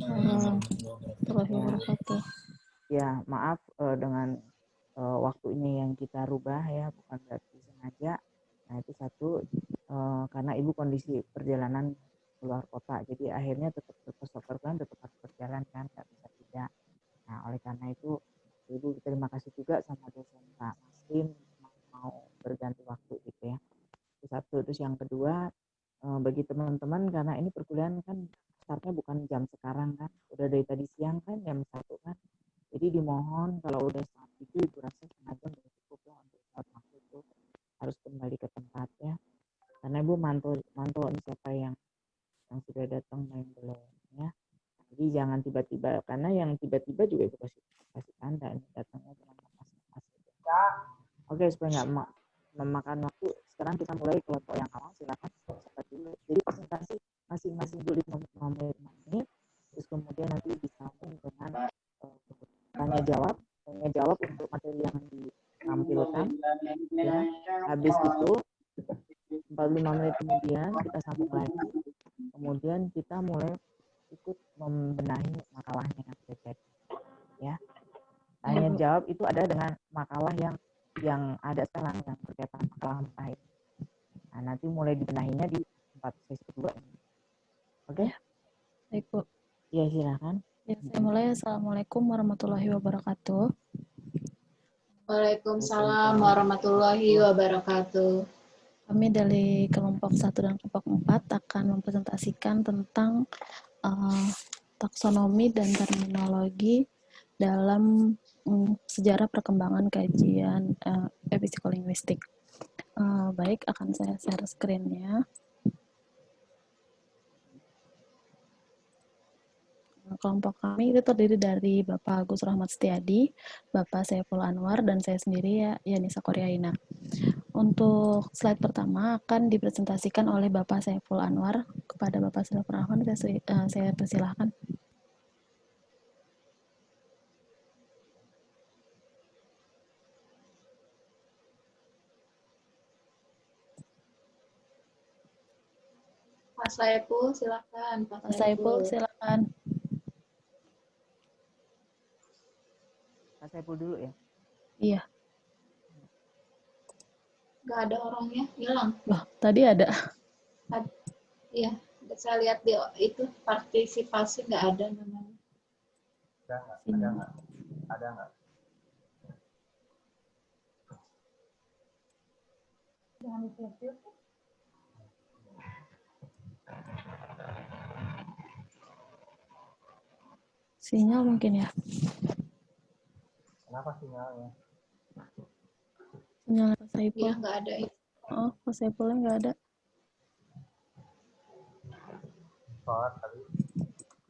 Warahmatullahi Ya, wabarakatuh. ya maaf dengan waktunya yang kita rubah ya, bukan berarti sengaja. Nah itu satu, karena ibu kondisi perjalanan keluar kota, jadi akhirnya tetap persoalan tetap harus berjalan kan, nggak bisa tidak. Nah oleh karena itu ibu terima kasih juga sama dosen Pak Maslim mau berganti waktu gitu ya. Itu satu. Terus yang kedua, bagi teman-teman karena ini perkuliahan kan startnya bukan jam sekarang kan, udah dari tadi siang kan jam 1 kan. Jadi dimohon kalau udah setengah 7 ibu rasa setengah jam udah cukup ya untuk saat waktu itu harus kembali ke tempatnya. Karena ibu mantau siapa yang sudah datang dan yang belum ya. Jadi jangan tiba-tiba, karena yang tiba-tiba juga ibu kasih tanda ini datangnya dengan lepas-lepas. Oke, supaya nggak memakan waktu, sekarang kita mulai kelompok yang awal, silakan siapa dulu. Jadi presentasi masing-masing dulu 5 menit, terus kemudian nanti disambung dengan tanya jawab untuk materi yang ditampilkan ya. Habis itu 45 menit kemudian kita sambung lagi, kemudian kita mulai ikut membenahi makalahnya yang terjadi ya. Tanya jawab itu ada dengan makalah yang ada sekarang yang berkaitan makalah mentah. Nah, nanti mulai dibenahinya di 4 sesi kedua ini. Oke? Baik, Bu. Ya, silakan. Ya, saya mulai. Assalamualaikum warahmatullahi wabarakatuh. Waalaikumsalam warahmatullahi wabarakatuh. Kami dari kelompok 1 dan kelompok 4 akan mempresentasikan tentang taksonomi dan terminologi dalam sejarah perkembangan kajian epistikolinguistik. Baik, akan saya share screen-nya. Kelompok kami itu terdiri dari Bapak Agus Rahmat Setiadi, Bapak Saiful Anwar, dan saya sendiri ya, Yanisa Koryaina. Untuk slide pertama akan dipresentasikan oleh Bapak Saiful Anwar. Kepada Bapak Saiful Anwar, saya persilahkan. Pak Saiful, silakan. Pak Saiful, silakan. Pak Saiful dulu ya. Iya. Nggak ada orangnya, hilang. Loh, tadi ada. Iya, saya lihat di itu partisipasi nggak ada namanya. Ada nggak? Jangan ditiup-tiup. Sinyal mungkin ya. Kenapa sinyalnya? Sinyal Pak Saiful. Iya, nggak ada. Oh, Pak Saifulnya nggak ada. Sholat tadi.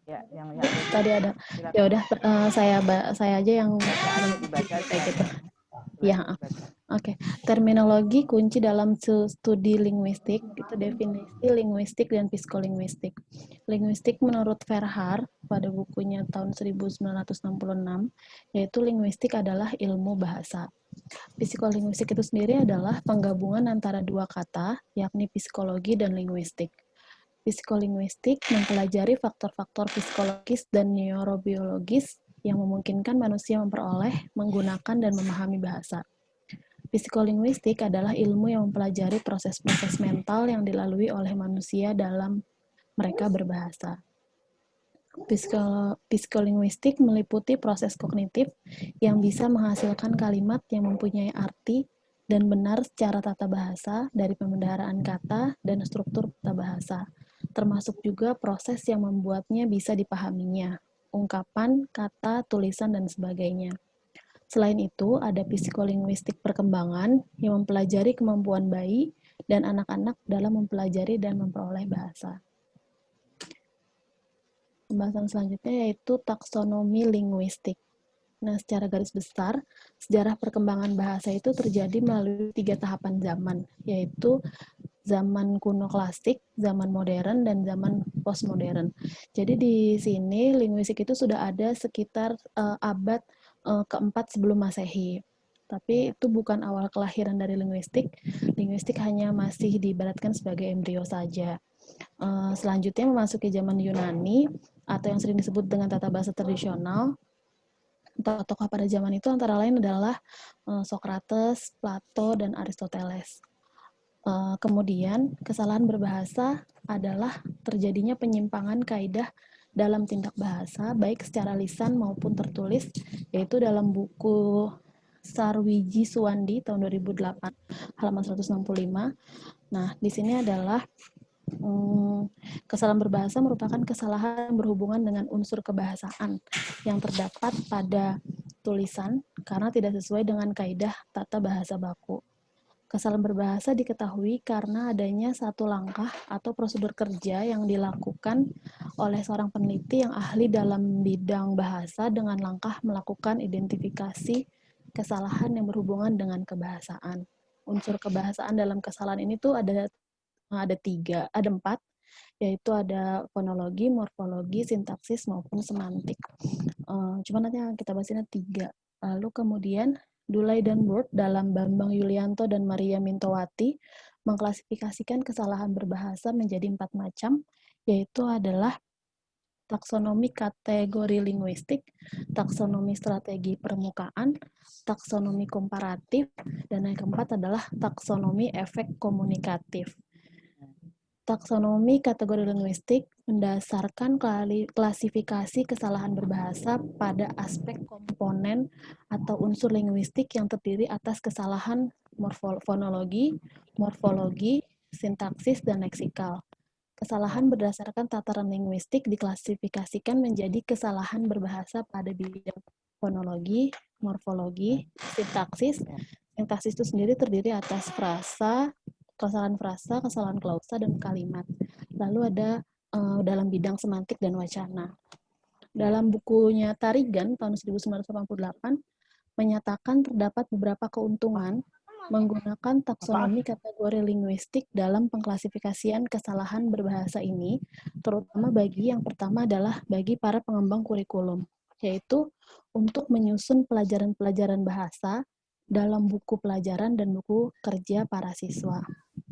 Ya, yang tadi ada. Ya udah, saya aja yang dibaca kayak gitu. Ya, Oke. Terminologi kunci dalam studi linguistik itu definisi linguistik dan psikolinguistik. Linguistik menurut Verhaar pada bukunya tahun 1966, yaitu linguistik adalah ilmu bahasa. Psikolinguistik itu sendiri adalah penggabungan antara dua kata, yakni psikologi dan linguistik. Psikolinguistik mempelajari faktor-faktor psikologis dan neurobiologis yang memungkinkan manusia memperoleh, menggunakan, dan memahami bahasa. Psikolinguistik adalah ilmu yang mempelajari proses-proses mental yang dilalui oleh manusia dalam mereka berbahasa. Psikolinguistik meliputi proses kognitif yang bisa menghasilkan kalimat yang mempunyai arti dan benar secara tata bahasa dari pembendaharaan kata dan struktur tata bahasa, termasuk juga proses yang membuatnya bisa dipahaminya, ungkapan, kata, tulisan, dan sebagainya. Selain itu, ada psikolinguistik perkembangan yang mempelajari kemampuan bayi dan anak-anak dalam mempelajari dan memperoleh bahasa. Pembahasan selanjutnya yaitu taksonomi linguistik. Nah, secara garis besar, sejarah perkembangan bahasa itu terjadi melalui 3 tahapan zaman, yaitu zaman kuno klasik, zaman modern, dan zaman postmodern. Jadi di sini linguistik itu sudah ada sekitar abad keempat sebelum Masehi. Tapi itu bukan awal kelahiran dari linguistik. Linguistik hanya masih diibaratkan sebagai embrio saja. Selanjutnya memasuki zaman Yunani atau yang sering disebut dengan tata bahasa tradisional. Tokoh pada zaman itu antara lain adalah Socrates, Plato, dan Aristoteles. Kemudian kesalahan berbahasa adalah terjadinya penyimpangan kaidah dalam tindak bahasa, baik secara lisan maupun tertulis, yaitu dalam buku Sarwiji Suwandi tahun 2008, halaman 165. Nah, di sini adalah kesalahan berbahasa merupakan kesalahan berhubungan dengan unsur kebahasaan yang terdapat pada tulisan karena tidak sesuai dengan kaidah tata bahasa baku. Kesalahan berbahasa diketahui karena adanya satu langkah atau prosedur kerja yang dilakukan oleh seorang peneliti yang ahli dalam bidang bahasa dengan langkah melakukan identifikasi kesalahan yang berhubungan dengan kebahasaan. Unsur kebahasaan dalam kesalahan ini tuh ada empat, yaitu ada fonologi, morfologi, sintaksis maupun semantik. Cuma nanti yang kita bahas ini 3. Lalu kemudian Dulay dan Word dalam Bambang Yulianto dan Maria Mintowati mengklasifikasikan kesalahan berbahasa menjadi 4 macam, yaitu adalah taksonomi kategori linguistik, taksonomi strategi permukaan, taksonomi komparatif, dan yang keempat adalah taksonomi efek komunikatif. Taksonomi kategori linguistik mendasarkan klasifikasi kesalahan berbahasa pada aspek komponen atau unsur linguistik yang terdiri atas kesalahan fonologi, morfologi, sintaksis, dan leksikal. Kesalahan berdasarkan tataran linguistik diklasifikasikan menjadi kesalahan berbahasa pada bidang fonologi, morfologi, sintaksis. Sintaksis itu sendiri terdiri atas frasa, kesalahan klausa, dan kalimat. Lalu ada dalam bidang semantik dan wacana. Dalam bukunya Tarigan tahun 1988 menyatakan terdapat beberapa keuntungan menggunakan taksonomi kategori linguistik dalam pengklasifikasian kesalahan berbahasa ini, terutama bagi yang pertama adalah bagi para pengembang kurikulum, yaitu untuk menyusun pelajaran-pelajaran bahasa dalam buku pelajaran dan buku kerja para siswa.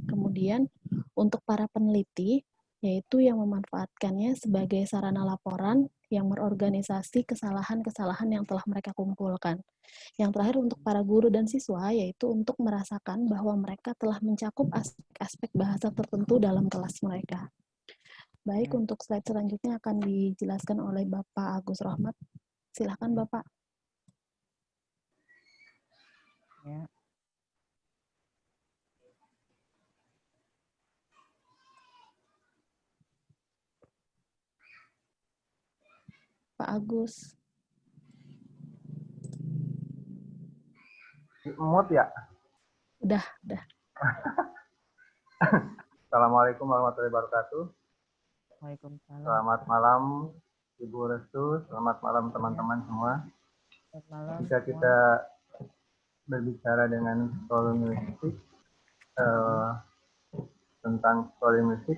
Kemudian untuk para peneliti, yaitu yang memanfaatkannya sebagai sarana laporan yang merorganisasi kesalahan-kesalahan yang telah mereka kumpulkan. Yang terakhir untuk para guru dan siswa, yaitu untuk merasakan bahwa mereka telah mencakup aspek-aspek bahasa tertentu dalam kelas mereka. Baik, untuk slide selanjutnya akan dijelaskan oleh Bapak Agus Rohmat. Silakan Bapak. Ya. Pak Agus. Mut ya? Udah. Assalamualaikum warahmatullahi wabarakatuh. Waalaikumsalam. Selamat malam Ibu Restu, selamat malam teman-teman semua. Selamat malam. Jika kita berbicara dengan psikolinguistik, tentang psikolinguistik,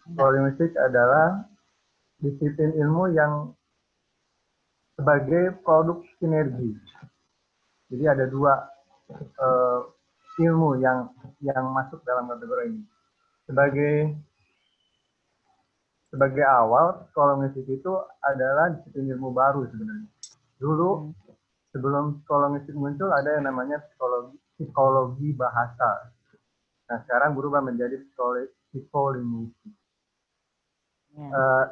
psikolinguistik adalah disiplin ilmu yang sebagai produk sinergi. Jadi ada 2 ilmu yang masuk dalam kategori ini. Sebagai awal, psikolinguistik itu adalah disiplin ilmu baru sebenarnya. Dulu sebelum psikolinguistik muncul ada yang namanya psikologi bahasa. Nah, sekarang berubah menjadi psikolinguistik.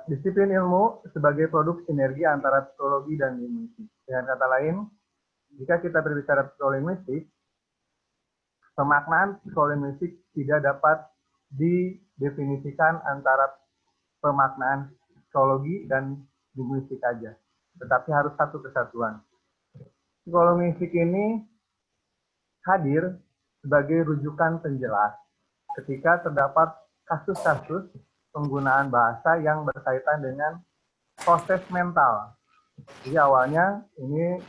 Disiplin ilmu sebagai produk sinergi antara psikologi dan linguistik. Dengan kata lain, jika kita berbicara psikolinguistik, pemaknaan psikolinguistik tidak dapat didefinisikan antara pemaknaan psikologi dan linguistik saja, tetapi harus satu kesatuan. Psikolinguistik ini hadir sebagai rujukan penjelas ketika terdapat kasus-kasus penggunaan bahasa yang berkaitan dengan proses mental. Jadi awalnya ini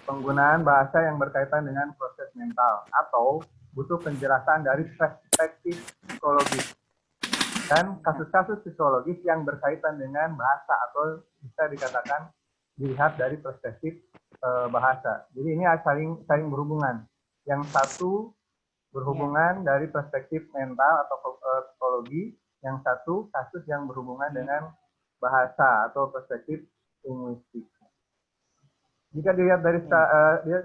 penggunaan bahasa yang berkaitan dengan proses mental atau butuh penjelasan dari perspektif psikologis. Dan kasus-kasus psikologis yang berkaitan dengan bahasa atau bisa dikatakan dilihat dari perspektif bahasa. Jadi ini saling berhubungan. Yang satu berhubungan dari perspektif mental atau psikologi, yang satu kasus yang berhubungan dengan bahasa atau perspektif linguistik. Jika dilihat dari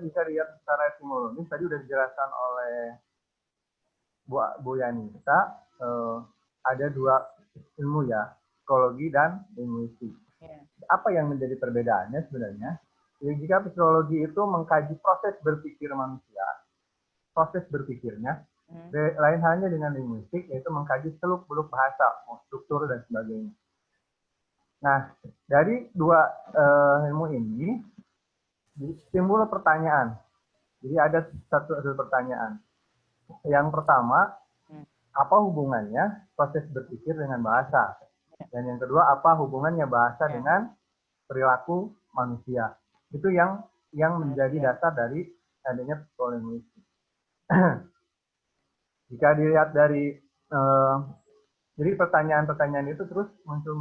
bisa dilihat secara etimologis, tadi sudah dijelaskan oleh Bu Yanita, ada dua ilmu ya, psikologi dan linguistik. Apa yang menjadi perbedaannya sebenarnya? Jadi jika psikologi itu mengkaji proses berpikir manusia, proses berpikirnya, lain halnya dengan linguistik, yaitu mengkaji seluk-beluk bahasa, struktur dan sebagainya. Nah, dari dua ilmu ini timbul pertanyaan. Jadi ada satu pertanyaan. Yang pertama, apa hubungannya proses berpikir dengan bahasa? Dan yang kedua, apa hubungannya bahasa dengan perilaku manusia? Itu yang menjadi dasar dari adanya psikolinguistik. Jika dilihat dari jadi pertanyaan-pertanyaan itu terus muncul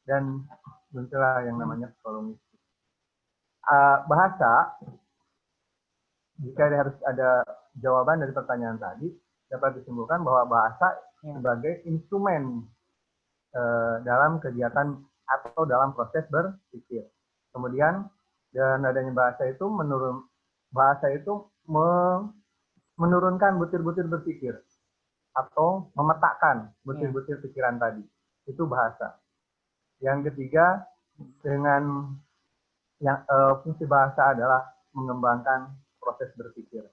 dan muncullah yang namanya psikolinguistik. Bahasa, jika harus ada jawaban dari pertanyaan tadi, dapat disimpulkan bahwa bahasa sebagai instrumen dalam kegiatan atau dalam proses berpikir. Kemudian dengan adanya bahasa itu menurunkan butir-butir berpikir atau memetakan butir-butir pikiran tadi. Itu bahasa. Yang ketiga, dengan fungsi bahasa adalah mengembangkan proses berpikir.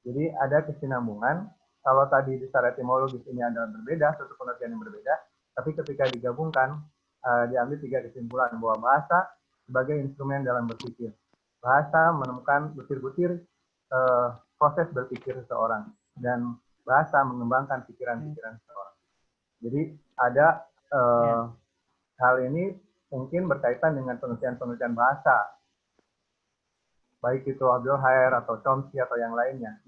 Jadi ada kesinambungan. Kalau tadi secara etimologis ini adalah berbeda, satu pengertian yang berbeda, tapi ketika digabungkan, diambil tiga kesimpulan bahwa bahasa sebagai instrumen dalam berpikir. Bahasa menemukan butir-butir proses berpikir seseorang, dan bahasa mengembangkan pikiran-pikiran seseorang. Jadi ada hal ini mungkin berkaitan dengan penelitian-penelitian bahasa, baik itu Abdelhaer atau Chomsky atau yang lainnya,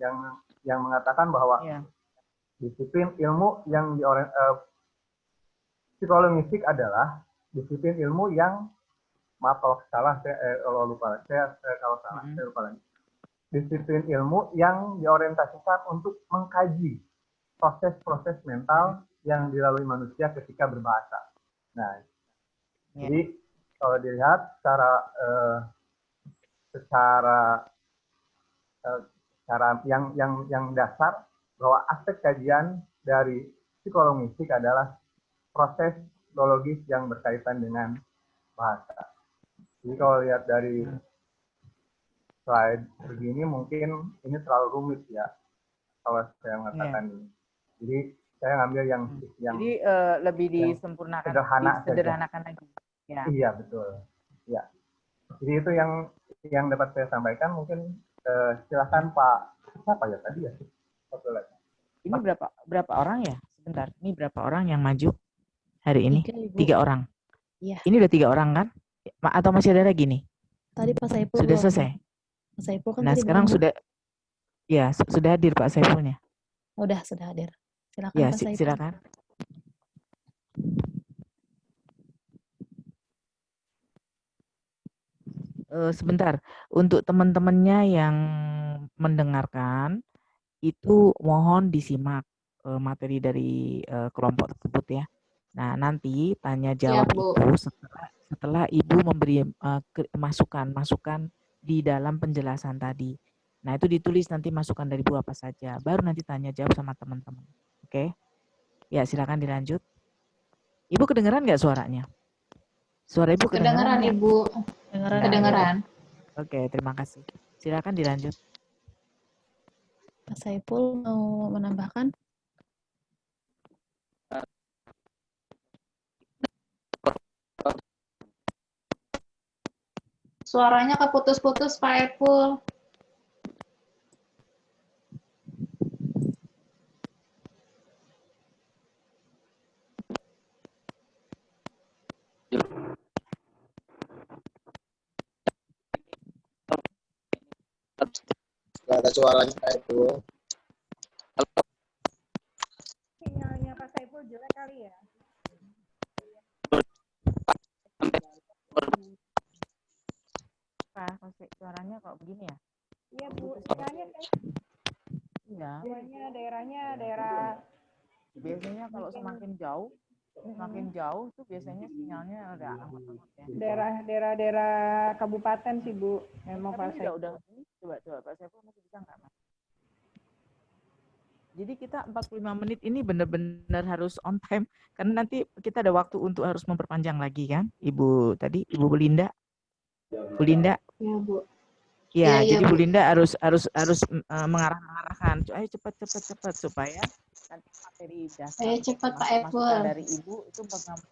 yang mengatakan bahwa disiplin ilmu yang psikolinguistik adalah disiplin ilmu yang, maaf kalau salah, saya lupa lagi. Disiplin ilmu yang diorientasikan untuk mengkaji proses-proses mental yang dilalui manusia ketika berbahasa. Nah, jadi kalau dilihat secara yang dasar, bahwa aspek kajian dari psikolinguistik adalah proses psikologis yang berkaitan dengan bahasa. Jadi kalau lihat dari slide begini, mungkin ini terlalu rumit ya kalau saya mengatakan ini. Jadi saya ngambil yang jadi lebih disempurnakan, disederhanakan lagi. Ya. Iya, betul. Ya. Jadi itu yang dapat saya sampaikan. Mungkin silakan Pak, siapa ya tadi ya? Ini berapa orang ya? Sebentar, ini berapa orang yang maju hari ini? 3 orang. Iya. Ini udah 3 orang kan? Atau masih ada lagi nih? Tadi Pak Saiful sudah selesai. Pak Saiful kan nah sekarang sudah hadir Pak Saifulnya. Sudah hadir. Silakan ya, Pak Saiful. Silakan. Sebentar, untuk teman-temannya yang mendengarkan itu mohon disimak materi dari kelompok tersebut ya. Nah, nanti tanya jawab itu setelah Ibu memberi masukan di dalam penjelasan tadi. Nah, itu ditulis nanti masukan dari Ibu apa saja. Baru nanti tanya jawab sama teman-teman. Oke? Ya, silakan dilanjut. Ibu kedengeran nggak suaranya? Suara Ibu kedengeran? Ibu. Kedengeran. Oke, terima kasih. Silakan dilanjut. Pak Saiful mau menambahkan? Suaranya keputus-putus Pak Saiful. Nggak ada suaranya Pak Saiful. Sinyalnya Pak Saiful jelek kali ya? Pak, suaranya kok begini ya? Iya Bu, sinyalnya Iya. Semuanya daerahnya daerah Biasanya kalau semakin jauh tuh biasanya sinyalnya ada lemot ya. daerah kabupaten sih Bu. Memang Pak Tapi Saiful. udah ini coba Pak Saiful masih bisa nggak Mas? Jadi kita 45 menit ini benar-benar harus on time karena nanti kita ada waktu untuk harus memperpanjang lagi kan, Ibu Belinda. Bu Linda. Ya, Bu. Ya, Ya, jadi Bu. Bu Linda harus mengarahkan. Ayo cepat supaya nanti materi dasar Saya cepat Pak masukan Epul. dari Ibu itu 45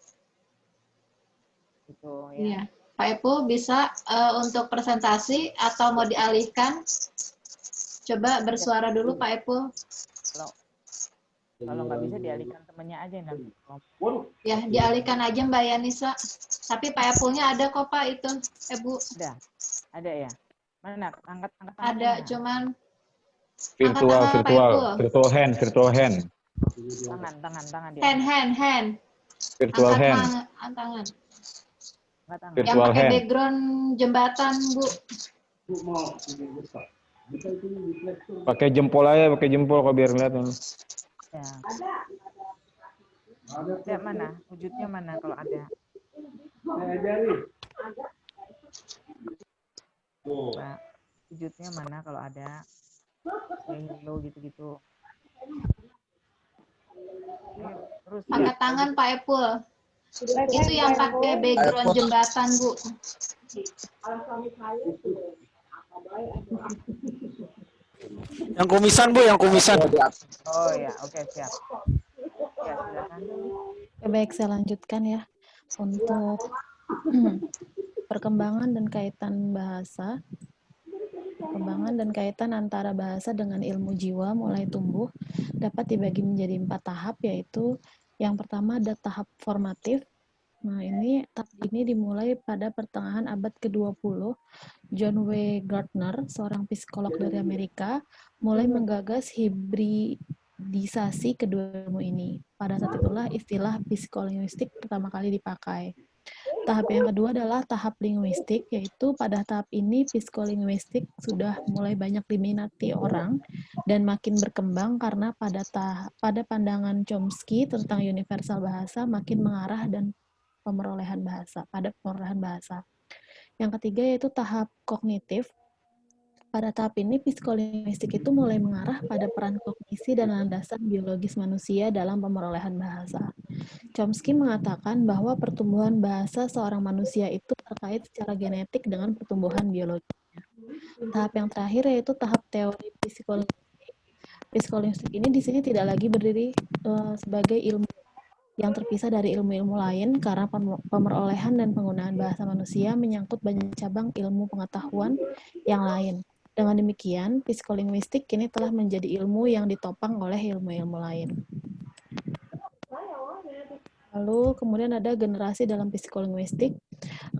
gitu ya. Iya. Pak Epul bisa untuk presentasi atau mau dialihkan? Coba bersuara dulu Pak Epul. Kalau nggak bisa dialihkan temannya aja nanti. Ya, dialihkan aja Mbak Yanisa. Tapi Pak Epulnya ada kok Pak itu, Ibu. Ada ya. Mana? Angkat Ada, mana? cuman Virtual hand. Tangan dia. Hand. Virtual Angkat hand. tangan. Tangan. Yang Virtual pakai hand. background jembatan, Bu. Pakai jempol aja, kok biar ngeliat. Ya. Ada mana? Wujudnya mana kalau ada? Pak, wujudnya mana kalau ada? Hello gitu-gitu. Terus Angkat tangan Pak Epul. Itu yang pakai background jembatan, Bu. Yang kumisan Bu, yang kumisan. Oh ya, oke, siap. Ya, silakan. Oke, baik, saya lanjutkan ya. Untuk perkembangan dan kaitan bahasa. Perkembangan dan kaitan antara bahasa dengan ilmu jiwa mulai tumbuh dapat dibagi menjadi 4 tahap, yaitu yang pertama ada tahap formatif. Nah, tahap ini dimulai pada pertengahan abad ke-20. John W. Gardner, seorang psikolog dari Amerika, mulai menggagas hibridisasi kedua ilmu ini. Pada saat itulah istilah psikolinguistik pertama kali dipakai. Tahap yang kedua adalah tahap linguistik, yaitu pada tahap ini psikolinguistik sudah mulai banyak diminati orang dan makin berkembang karena pada pandangan Chomsky tentang universal bahasa makin mengarah dan pemerolehan bahasa. Yang ketiga yaitu tahap kognitif. Pada tahap ini psikolinguistik itu mulai mengarah pada peran kognisi dan landasan biologis manusia dalam pemerolehan bahasa. Chomsky mengatakan bahwa pertumbuhan bahasa seorang manusia itu terkait secara genetik dengan pertumbuhan biologisnya. Tahap yang terakhir yaitu tahap teori psikolinguistik. Psikolinguistik ini di sini tidak lagi berdiri sebagai ilmu yang terpisah dari ilmu-ilmu lain karena pemerolehan dan penggunaan bahasa manusia menyangkut banyak cabang ilmu pengetahuan yang lain. Dengan demikian, psikolinguistik kini telah menjadi ilmu yang ditopang oleh ilmu-ilmu lain. Lalu kemudian ada generasi dalam psikolinguistik.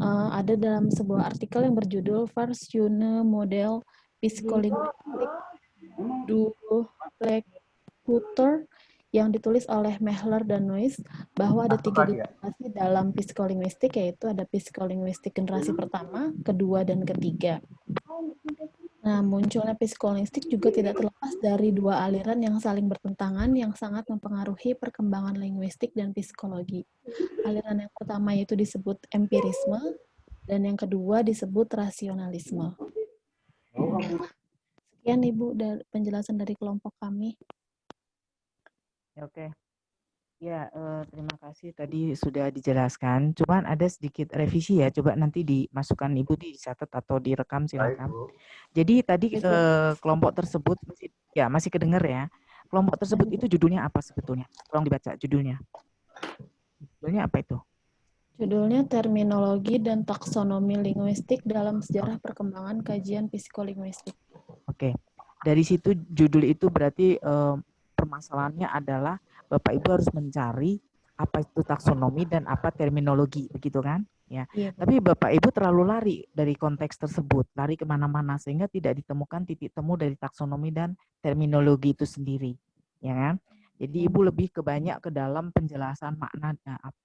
Ada dalam sebuah artikel yang berjudul First Une Model Psikolinguistik du Leckhutter yang ditulis oleh Mehler dan Noyes, bahwa ada 3 generasi dalam psikolinguistik, yaitu ada psikolinguistik generasi pertama, kedua, dan ketiga. Nah, munculnya psikolinguistik juga tidak terlepas dari 2 aliran yang saling bertentangan yang sangat mempengaruhi perkembangan linguistik dan psikologi. Aliran yang pertama yaitu disebut empirisme, dan yang kedua disebut rasionalisme. Sekian Ibu penjelasan dari kelompok kami. Oke. Ya, terima kasih tadi sudah dijelaskan. Cuman ada sedikit revisi ya. Coba nanti dimasukkan Ibu dicatat atau direkam silakan. Jadi tadi kelompok tersebut masih kedengar ya. Kelompok tersebut itu judulnya apa sebetulnya? Tolong dibaca judulnya. Judulnya apa itu? Judulnya Terminologi dan Taksonomi Linguistik dalam Sejarah Perkembangan Kajian Psikolinguistik. Oke. Dari situ judul itu berarti permasalahannya adalah Bapak Ibu harus mencari apa itu taksonomi dan apa terminologi, begitu kan? Ya. Iya. Tapi Bapak Ibu terlalu lari dari konteks tersebut, lari kemana-mana sehingga tidak ditemukan titik temu dari taksonomi dan terminologi itu sendiri, ya kan? Jadi Ibu lebih banyak ke dalam penjelasan makna,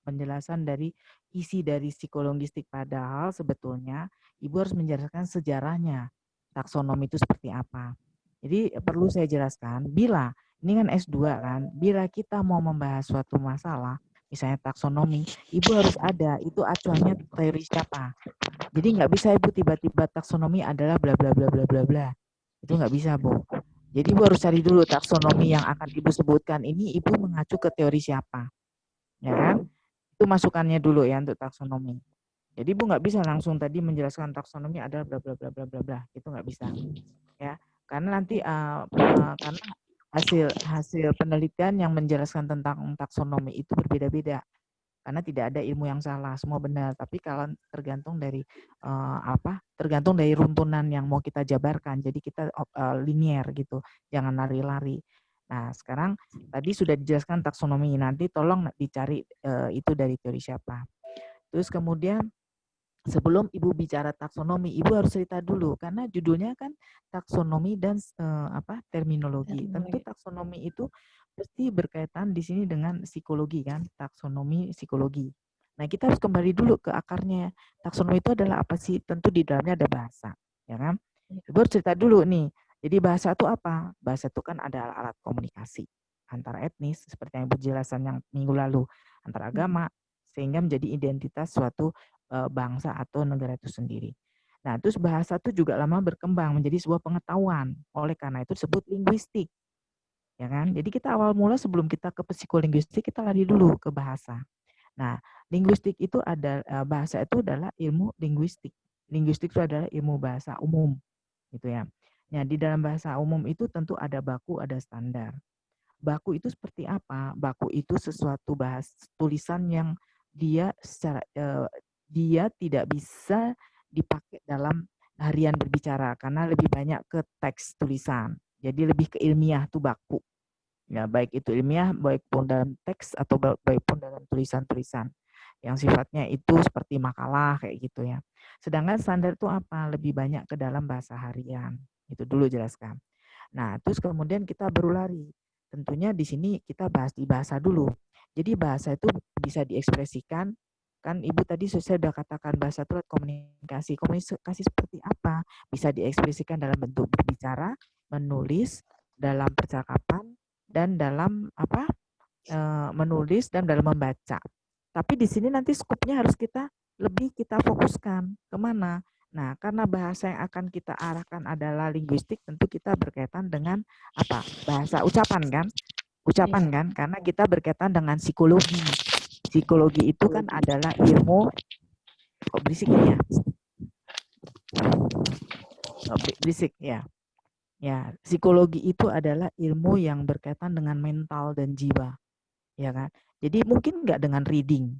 penjelasan dari isi dari psikolinguistik, padahal sebetulnya Ibu harus menjelaskan sejarahnya taksonomi itu seperti apa. Jadi perlu saya jelaskan, bila ini kan S2 kan, bila kita mau membahas suatu masalah, misalnya taksonomi, Ibu harus ada, itu acuannya teori siapa. Jadi nggak bisa Ibu tiba-tiba taksonomi adalah bla bla bla bla bla bla. Itu nggak bisa, Bu. Jadi Ibu harus cari dulu taksonomi yang akan Ibu sebutkan ini Ibu mengacu ke teori siapa. Ya kan? Itu masukannya dulu ya untuk taksonomi. Jadi Ibu nggak bisa langsung tadi menjelaskan taksonomi adalah bla bla bla bla bla bla. Itu nggak bisa. Ya, karena nanti karena hasil penelitian yang menjelaskan tentang taksonomi itu berbeda-beda. Karena tidak ada ilmu yang salah, semua benar. Tapi kalau tergantung dari tergantung dari runtunan yang mau kita jabarkan. Jadi kita linier gitu, jangan lari-lari. Nah, sekarang tadi sudah dijelaskan taksonomi. Nanti tolong dicari itu dari teori siapa. Terus kemudian sebelum Ibu bicara taksonomi, Ibu harus cerita dulu karena judulnya kan taksonomi dan terminologi. Tentu taksonomi itu pasti berkaitan di sini dengan psikologi kan, taksonomi psikologi. Nah, kita harus kembali dulu ke akarnya. Taksonomi itu adalah apa sih? Tentu di dalamnya ada bahasa, ya kan? Ibu harus cerita dulu nih. Jadi bahasa itu apa? Bahasa itu kan adalah alat komunikasi antara etnis seperti yang penjelasan yang minggu lalu, antar agama sehingga menjadi identitas suatu bangsa atau negara itu sendiri. Nah, terus bahasa itu juga lama berkembang menjadi sebuah pengetahuan. Oleh karena itu disebut linguistik. Ya kan? Jadi kita awal mula sebelum kita ke psikolinguistik, kita lari dulu ke bahasa. Nah, linguistik itu bahasa itu adalah ilmu linguistik. Linguistik itu adalah ilmu bahasa umum, gitu ya. Nah, di dalam bahasa umum itu tentu ada baku, ada standar. Baku itu seperti apa? Baku itu sesuatu tulisan yang dia secara dia tidak bisa dipakai dalam harian berbicara karena lebih banyak ke teks tulisan. Jadi lebih ke ilmiah tuh baku. Ya, baik itu ilmiah, baik pun dalam teks atau baik pun dalam tulisan-tulisan yang sifatnya itu seperti makalah kayak gitu ya. Sedangkan standar itu apa? Lebih banyak ke dalam bahasa harian. Itu dulu jelaskan. Nah, terus kemudian kita baru lari. Tentunya di sini kita bahas di bahasa dulu. Jadi bahasa itu bisa diekspresikan. Kan Ibu tadi sudah katakan bahasa itu komunikasi. Komunikasi seperti apa? Bisa diekspresikan dalam bentuk berbicara, menulis, dalam percakapan, dan dalam menulis dan dalam membaca. Tapi di sini nanti skupnya harus kita fokuskan kemana? Nah, karena bahasa yang akan kita arahkan adalah linguistik, tentu kita berkaitan dengan apa? Bahasa ucapan kan? Ucapan kan? Karena kita berkaitan dengan psikologi. Psikologi itu kan adalah ilmu, kok berisik ini ya? Berisik ya. Ya, psikologi itu adalah ilmu yang berkaitan dengan mental dan jiwa. Ya kan? Jadi mungkin nggak dengan reading.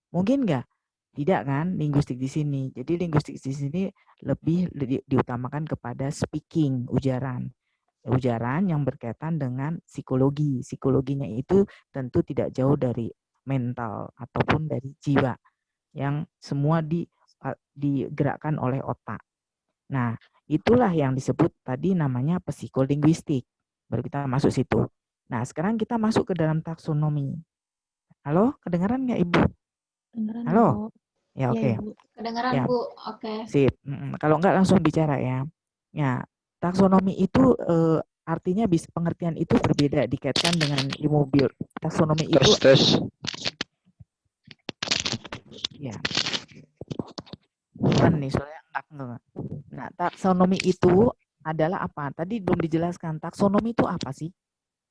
Mungkin nggak? Tidak kan, linguistik di sini. Jadi linguistik di sini lebih diutamakan kepada speaking, ujaran. Ujaran yang berkaitan dengan psikologi. Psikologinya itu tentu tidak jauh dari mental ataupun dari jiwa. Yang semua digerakkan oleh otak. Nah, itulah yang disebut tadi namanya psikolinguistik. Baru kita masuk situ. Nah, sekarang kita masuk ke dalam taksonomi. Halo, kedengaran nggak Ibu? Kedengaran, Halo? Bu. Ya, oke. Kedengaran, Ya. Bu. Oke. Sip. Kalau enggak langsung bicara ya. Ya, taksonomi itu artinya pengertian itu berbeda dikaitkan dengan ilmu taksonomi itu. Ya. Bukan nih, soalnya enggak. Nah, taksonomi itu adalah apa? Tadi belum dijelaskan. Taksonomi itu apa sih?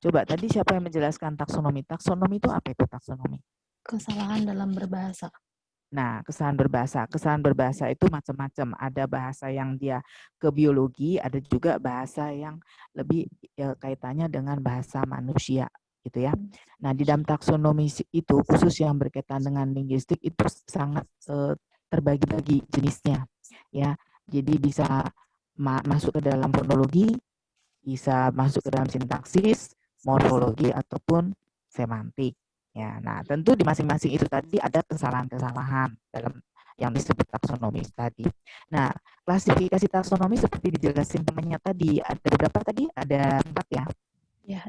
Coba tadi siapa yang menjelaskan taksonomi? Taksonomi itu apa itu taksonomi? Kesalahan dalam berbahasa. Nah, kesalahan berbahasa. Kesalahan berbahasa itu macam-macam. Ada bahasa yang dia ke biologi, ada juga bahasa yang lebih kaitannya dengan bahasa manusia, gitu ya. Nah, di dalam taksonomi itu khusus yang berkaitan dengan linguistik itu sangat terbagi-bagi jenisnya, ya. Jadi bisa masuk ke dalam fonologi, bisa masuk ke dalam sintaksis, morfologi ataupun semantik. Ya, nah tentu di masing-masing itu tadi ada kesalahan-kesalahan dalam yang disebut taksonomi tadi. Nah, klasifikasi taksonomi seperti dijelasin temannya tadi, ada beberapa tadi, ada 4 ya.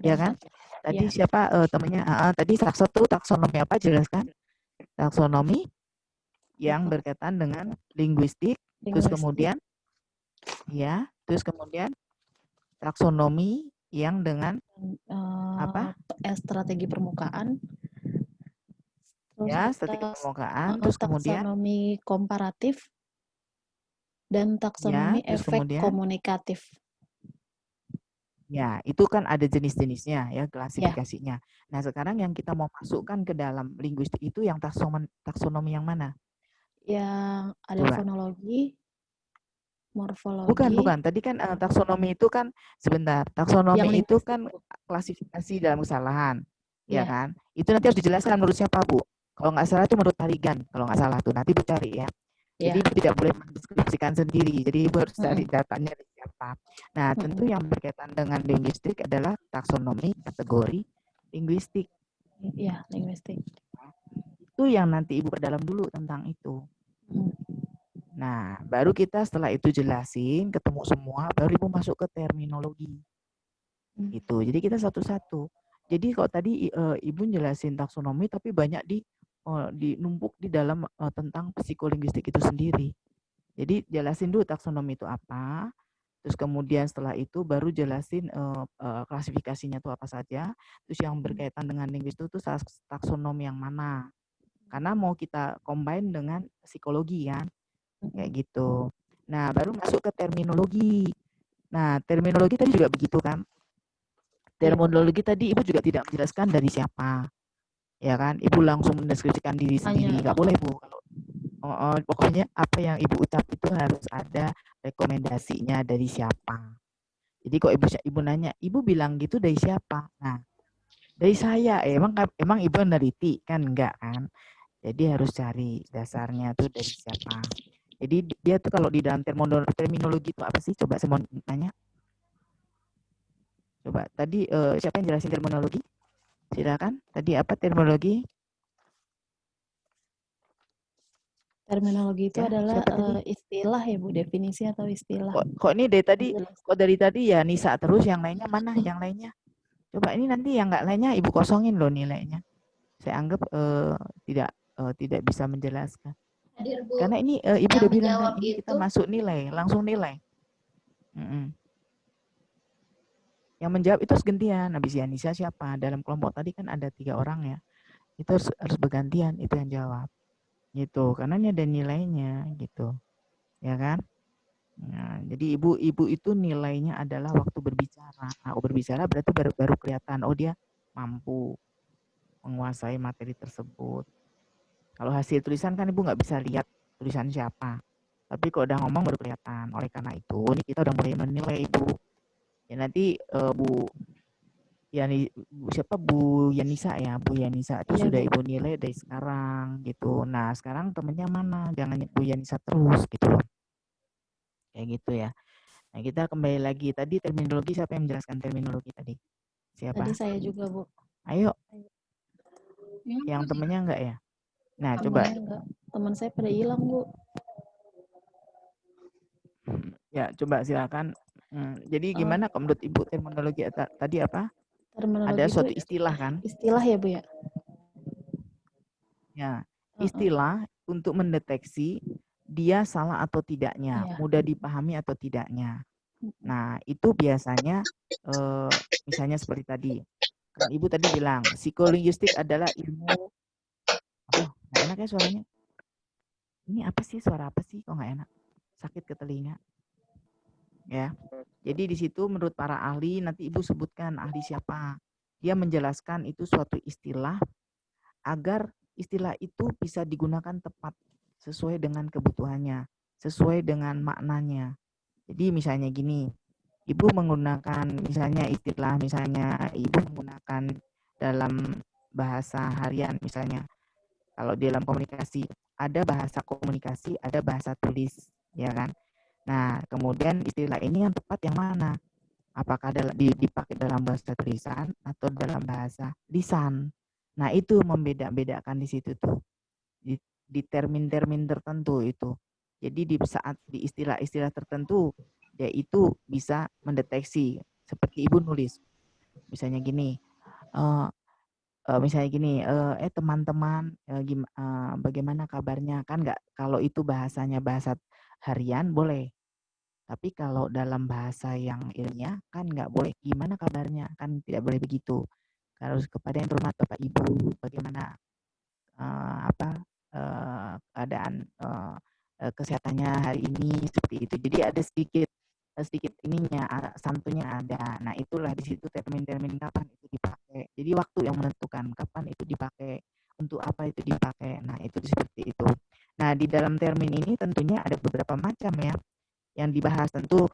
Ya kan? Tadi siapa temannya? Tadi satu taksonomi apa? Jelaskan. Taksonomi yang berkaitan dengan linguistik, terus kemudian ya, terus kemudian taksonomi yang dengan apa? Strategi permukaan, terus Ya, ada strategi permukaan, terus kemudian taksonomi komparatif, dan ya, taksonomi terus efek kemudian komunikatif. ya, itu kan ada jenis-jenisnya ya, Ya, klasifikasinya. Nah, sekarang yang kita mau masukkan ke dalam linguistik itu yang taksonomi yang mana? yang ada Coba. fonologi, Bukan, morfologi, Tadi kan taksonomi itu kan sebentar. yang Taksonomi itu linguistik, kan Bu. klasifikasi dalam kesalahan, ya Ya, kan? Itu nanti harus dijelaskan menurut siapa, Bu? Kalau nggak salah itu menurut Tarigan, kalau nggak salah tuh nanti Bu cari ya. Jadi ya. Ibu tidak boleh mendeskripsikan sendiri. Jadi Ibu harus cari Mm-mm. datanya dari siapa. Nah, tentu Mm-mm. yang berkaitan dengan linguistik adalah taksonomi kategori linguistik. Ya, linguistik. Itu yang nanti Ibu perdalam dulu tentang itu. Mm. Nah, baru kita setelah itu jelasin, ketemu semua, baru Ibu masuk ke terminologi. Gitu. Jadi kita satu-satu. Jadi kalau tadi Ibu jelasin taksonomi, tapi banyak dinumpuk di dalam tentang psikolinguistik itu sendiri. Jadi jelasin dulu taksonomi itu apa, terus kemudian setelah itu baru jelasin klasifikasinya itu apa saja, terus yang berkaitan dengan linguistik itu taksonomi yang mana. Karena mau kita combine dengan psikologi kan, kayak gitu. Nah, baru masuk ke terminologi. Nah, terminologi tadi juga begitu kan. Terminologi tadi Ibu juga tidak menjelaskan dari siapa, ya kan? Ibu langsung mendeskripsikan diri sendiri, nggak boleh Bu. Kalau pokoknya apa yang Ibu ucap itu harus ada rekomendasinya dari siapa. Jadi kok ibu nanya, Ibu bilang gitu dari siapa? Nah, dari saya. Emang Ibu meneliti kan enggak kan? Jadi harus cari dasarnya tuh dari siapa. Jadi dia tuh kalau di dalam terminologi itu apa sih? Coba saya mau tanya. Coba tadi siapa yang jelasin terminologi? Silakan. Tadi apa terminologi? Terminologi itu Ya, adalah siapa tadi? istilah ya, Bu, definisi atau istilah. Kok ini dari tadi ya Nisa terus, yang lainnya mana? Yang lainnya? Coba ini nanti yang nggak lainnya Ibu kosongin loh nilainya. Saya anggap tidak bisa menjelaskan. Hadir, Bu. Karena ini Ibu Yang udah bilang kan, menjawab ini kita itu masuk nilai, langsung nilai. Yang menjawab itu harus gantian. Habis Yanisa siapa? Dalam kelompok tadi kan ada 3 orang ya. Itu harus bergantian itu yang jawab. Gitu. Karena ini ada nilainya gitu. Ya kan? Nah, jadi ibu itu nilainya adalah waktu berbicara. Nah, berbicara berarti baru kelihatan, oh dia mampu menguasai materi tersebut. Kalau hasil tulisan kan ibu nggak bisa lihat tulisan siapa. Tapi kalau udah ngomong baru kelihatan. Oleh karena itu, ini kita udah mulai menilai ibu. Ya nanti Bu Yanisa ya, Bu Yanisa itu Iya, sudah Bu. Ibu nilai dari sekarang gitu. Nah sekarang temennya mana? Jangan Bu Yanisa terus gitu loh. Kayak gitu ya. Nah kita kembali lagi, tadi terminologi, siapa yang menjelaskan terminologi tadi? Siapa? Tadi saya juga, Bu. Ayo, yang temennya enggak ya? Nah coba. Temennya enggak. Teman saya pada hilang, Bu. Ya coba silakan. Jadi gimana menurut Ibu terminologi tadi apa? Terminologi Ada itu suatu istilah kan? istilah ya, Bu ya? Ya, istilah untuk mendeteksi dia salah atau tidaknya, Iya. mudah dipahami atau tidaknya. Nah, itu biasanya misalnya seperti tadi. Kan Ibu tadi bilang, psikolinguistik adalah ilmu. Aduh, nggak enak ya suaranya. Ini apa sih, suara apa sih? Kok nggak enak? Sakit ke telinga. Ya. Jadi di situ menurut para ahli, nanti Ibu sebutkan ahli siapa. Dia menjelaskan itu suatu istilah agar istilah itu bisa digunakan tepat sesuai dengan kebutuhannya, sesuai dengan maknanya. Jadi misalnya gini, Ibu menggunakan misalnya istilah, misalnya Ibu menggunakan dalam bahasa harian misalnya. Kalau di dalam komunikasi, ada bahasa komunikasi, ada bahasa tulis, ya kan? Nah, kemudian istilah ini yang tepat yang mana? Apakah dipakai dalam bahasa tulisan atau dalam bahasa lisan? Nah, itu membeda-bedakan di situ tuh. Di termin-termin tertentu itu. Jadi di saat di istilah-istilah tertentu, dia itu bisa mendeteksi. Seperti Ibu nulis, misalnya gini, teman-teman, bagaimana kabarnya? Kan nggak, kalau itu bahasanya bahasa harian boleh. Tapi kalau dalam bahasa yang ilmiah kan nggak boleh gimana kabarnya, kan tidak boleh begitu. Harus kepada yang terhormat Bapak Ibu, bagaimana keadaan kesehatannya hari ini seperti itu. Jadi ada sedikit ininya, santunya ada. Nah itulah di situ termin-termin kapan itu dipakai. Jadi waktu yang menentukan kapan itu dipakai, untuk apa itu dipakai. Nah itu seperti itu. Nah di dalam termin ini tentunya ada beberapa macam ya yang dibahas. Tentu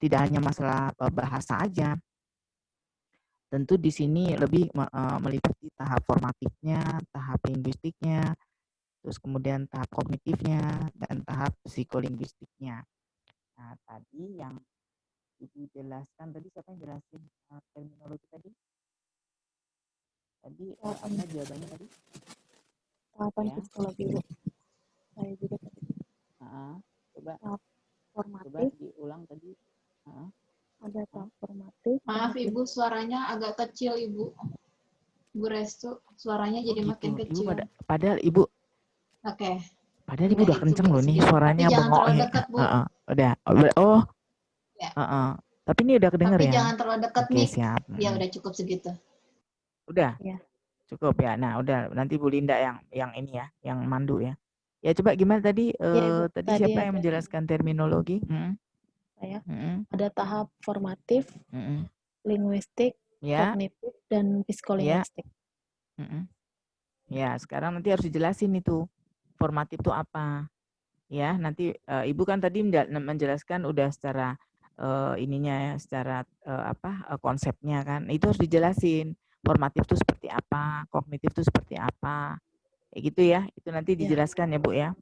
tidak hanya masalah bahasa aja. Tentu di sini lebih meliputi tahap formatifnya, tahap linguistiknya, terus kemudian tahap kognitifnya, dan tahap psikolinguistiknya. Nah, tadi yang Ibu jelaskan, tadi siapa yang jelasin terminologi tadi? Tadi apa jawabannya tadi? Tahapan Ya. psikologi, Bu. Saya juga tadi. Coba Formatif. diulang tadi. Ada tahap formatif. Maaf Ibu, suaranya agak kecil Ibu. Bu Restu, suaranya jadi makin Ibu kecil. padahal Ibu. Oke. Padahal Ibu udah kenceng loh nih suaranya. Tapi jangan bengok terlalu ya. dekat, Bu. Udah. Oh. Ya. Tapi ini udah kedenger Tapi ya. jangan terlalu dekat Oke, nih. siap. Ya udah cukup segitu. Udah. Ya. Cukup ya. Nah, udah nanti Bu Linda yang ini ya, yang mandu ya. Ya coba gimana tadi? Ya, tadi siapa yang menjelaskan terminologi? Saya. Ada tahap formatif, linguistik, kognitif, dan psikolinguistik. Ya, sekarang nanti harus dijelasin itu formatif itu apa. Ya, nanti Ibu kan tadi menjelaskan udah secara ininya ya, secara konsepnya kan. Itu harus dijelasin. Formatif itu seperti apa, kognitif itu seperti apa. Kayak gitu ya. Itu nanti dijelaskan ya, Bu ya.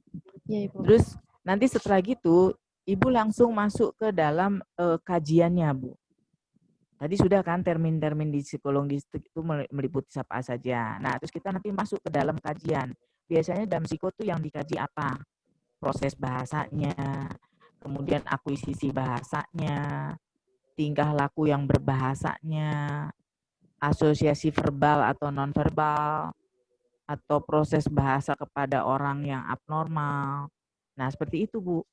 Iya, Ibu. Terus nanti setelah gitu Ibu langsung masuk ke dalam kajiannya, Bu. Tadi sudah kan termin-termin di psikologi itu meliputi apa saja. Nah, terus kita nanti masuk ke dalam kajian. Biasanya dalam psiko tuh yang dikaji apa? Proses bahasanya, kemudian akuisisi bahasanya, tingkah laku yang berbahasanya, asosiasi verbal atau nonverbal, atau proses bahasa kepada orang yang abnormal. Nah, seperti itu, Bu.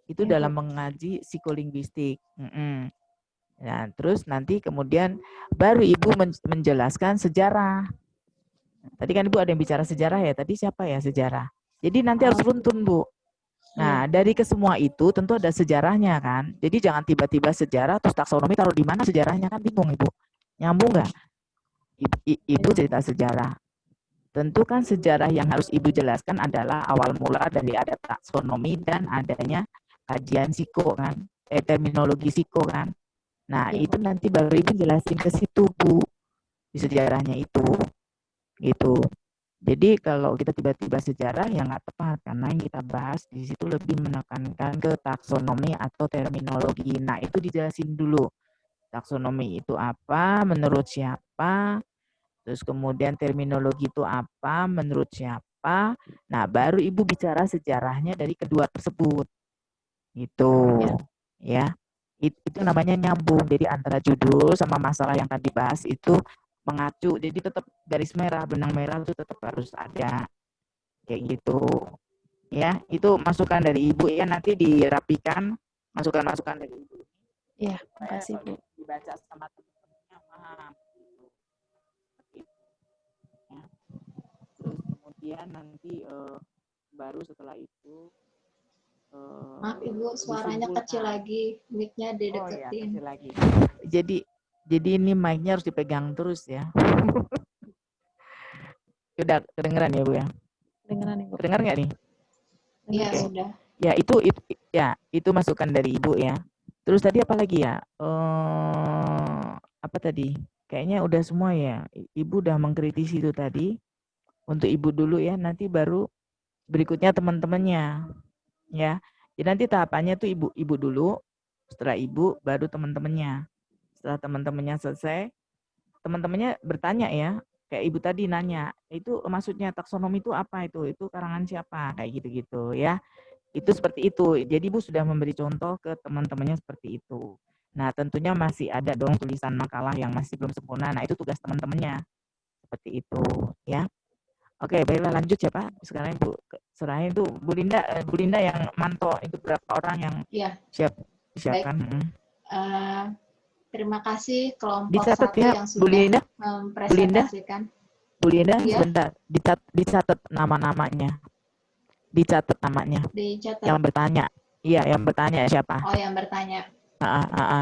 Itu Ya, dalam mengaji psikolinguistik. Nah, terus nanti kemudian baru Ibu menjelaskan sejarah. Tadi kan Ibu ada yang bicara sejarah ya. Tadi siapa ya sejarah? Jadi nanti harus runtun, Bu. Nah, dari kesemua itu tentu ada sejarahnya kan. Jadi jangan tiba-tiba sejarah terus taksonomi taruh di mana sejarahnya, kan bingung Ibu. Nyambung nggak? Ibu cerita sejarah. Tentu kan sejarah yang harus Ibu jelaskan adalah awal mula dari ada taksonomi dan adanya kajian psiko kan. Terminologi psiko kan. Nah, itu nanti baru Ibu jelasin ke situ, Bu. Di sejarahnya itu. Gitu. Jadi kalau kita tiba-tiba sejarah ya nggak tepat, karena yang kita bahas di situ lebih menekankan ke taksonomi atau terminologi. Nah, itu dijelasin dulu. Taksonomi itu apa, menurut siapa, terus kemudian terminologi itu apa, menurut siapa. Nah, baru Ibu bicara sejarahnya dari kedua tersebut. Gitu. Ya. Itu namanya nyambung. Jadi antara judul sama masalah yang tadi dibahas itu mengacu, jadi tetap garis merah, benang merah itu tetap harus ada kayak gitu ya. Itu masukan dari Ibu ya, nanti dirapikan masukan-masukan dari Ibu. Iya, makasih Bu. Dibaca sama teman-temannya paham gitu. Ya. Terus kemudian nanti baru setelah itu maaf Ibu, suaranya kecil lagi, mic-nya dideketin. Oh iya, kecil lagi. Jadi ini mic-nya harus dipegang terus ya. Udah kedengeran ya, Bu ya? Kedengeran, Ibu. Kedengar nggak nih? Iya, sudah. Ya, itu masukan dari Ibu ya. Terus tadi apa lagi ya? Apa tadi? Kayaknya udah semua ya. Ibu udah mengkritisi itu tadi. Untuk Ibu dulu ya, nanti baru berikutnya teman-temannya. Ya. Jadi nanti tahapannya tuh Ibu dulu, setelah Ibu baru teman-temannya. Setelah teman-temannya selesai, teman-temannya bertanya ya, kayak Ibu tadi nanya, itu maksudnya taksonomi itu apa itu? Itu karangan siapa? Kayak gitu-gitu ya. Itu seperti itu. Jadi Ibu sudah memberi contoh ke teman-temannya seperti itu. Nah, tentunya masih ada dong tulisan makalah yang masih belum sempurna. Nah, itu tugas teman-temannya. Seperti itu ya. Oke, baiklah lanjut ya Pak. Sekarang Ibu serahin itu Bu Linda yang mantau itu berapa orang yang siap. Silakan. Terima kasih kelompok Dicatat 1 ya, yang Bu Linda. sudah mempresentasikan. Bu Linda, Iya. sebentar. Dicatat nama-namanya. Dicatat namanya. Dicatat. Yang bertanya. Iya, yang bertanya siapa? Oh, yang bertanya.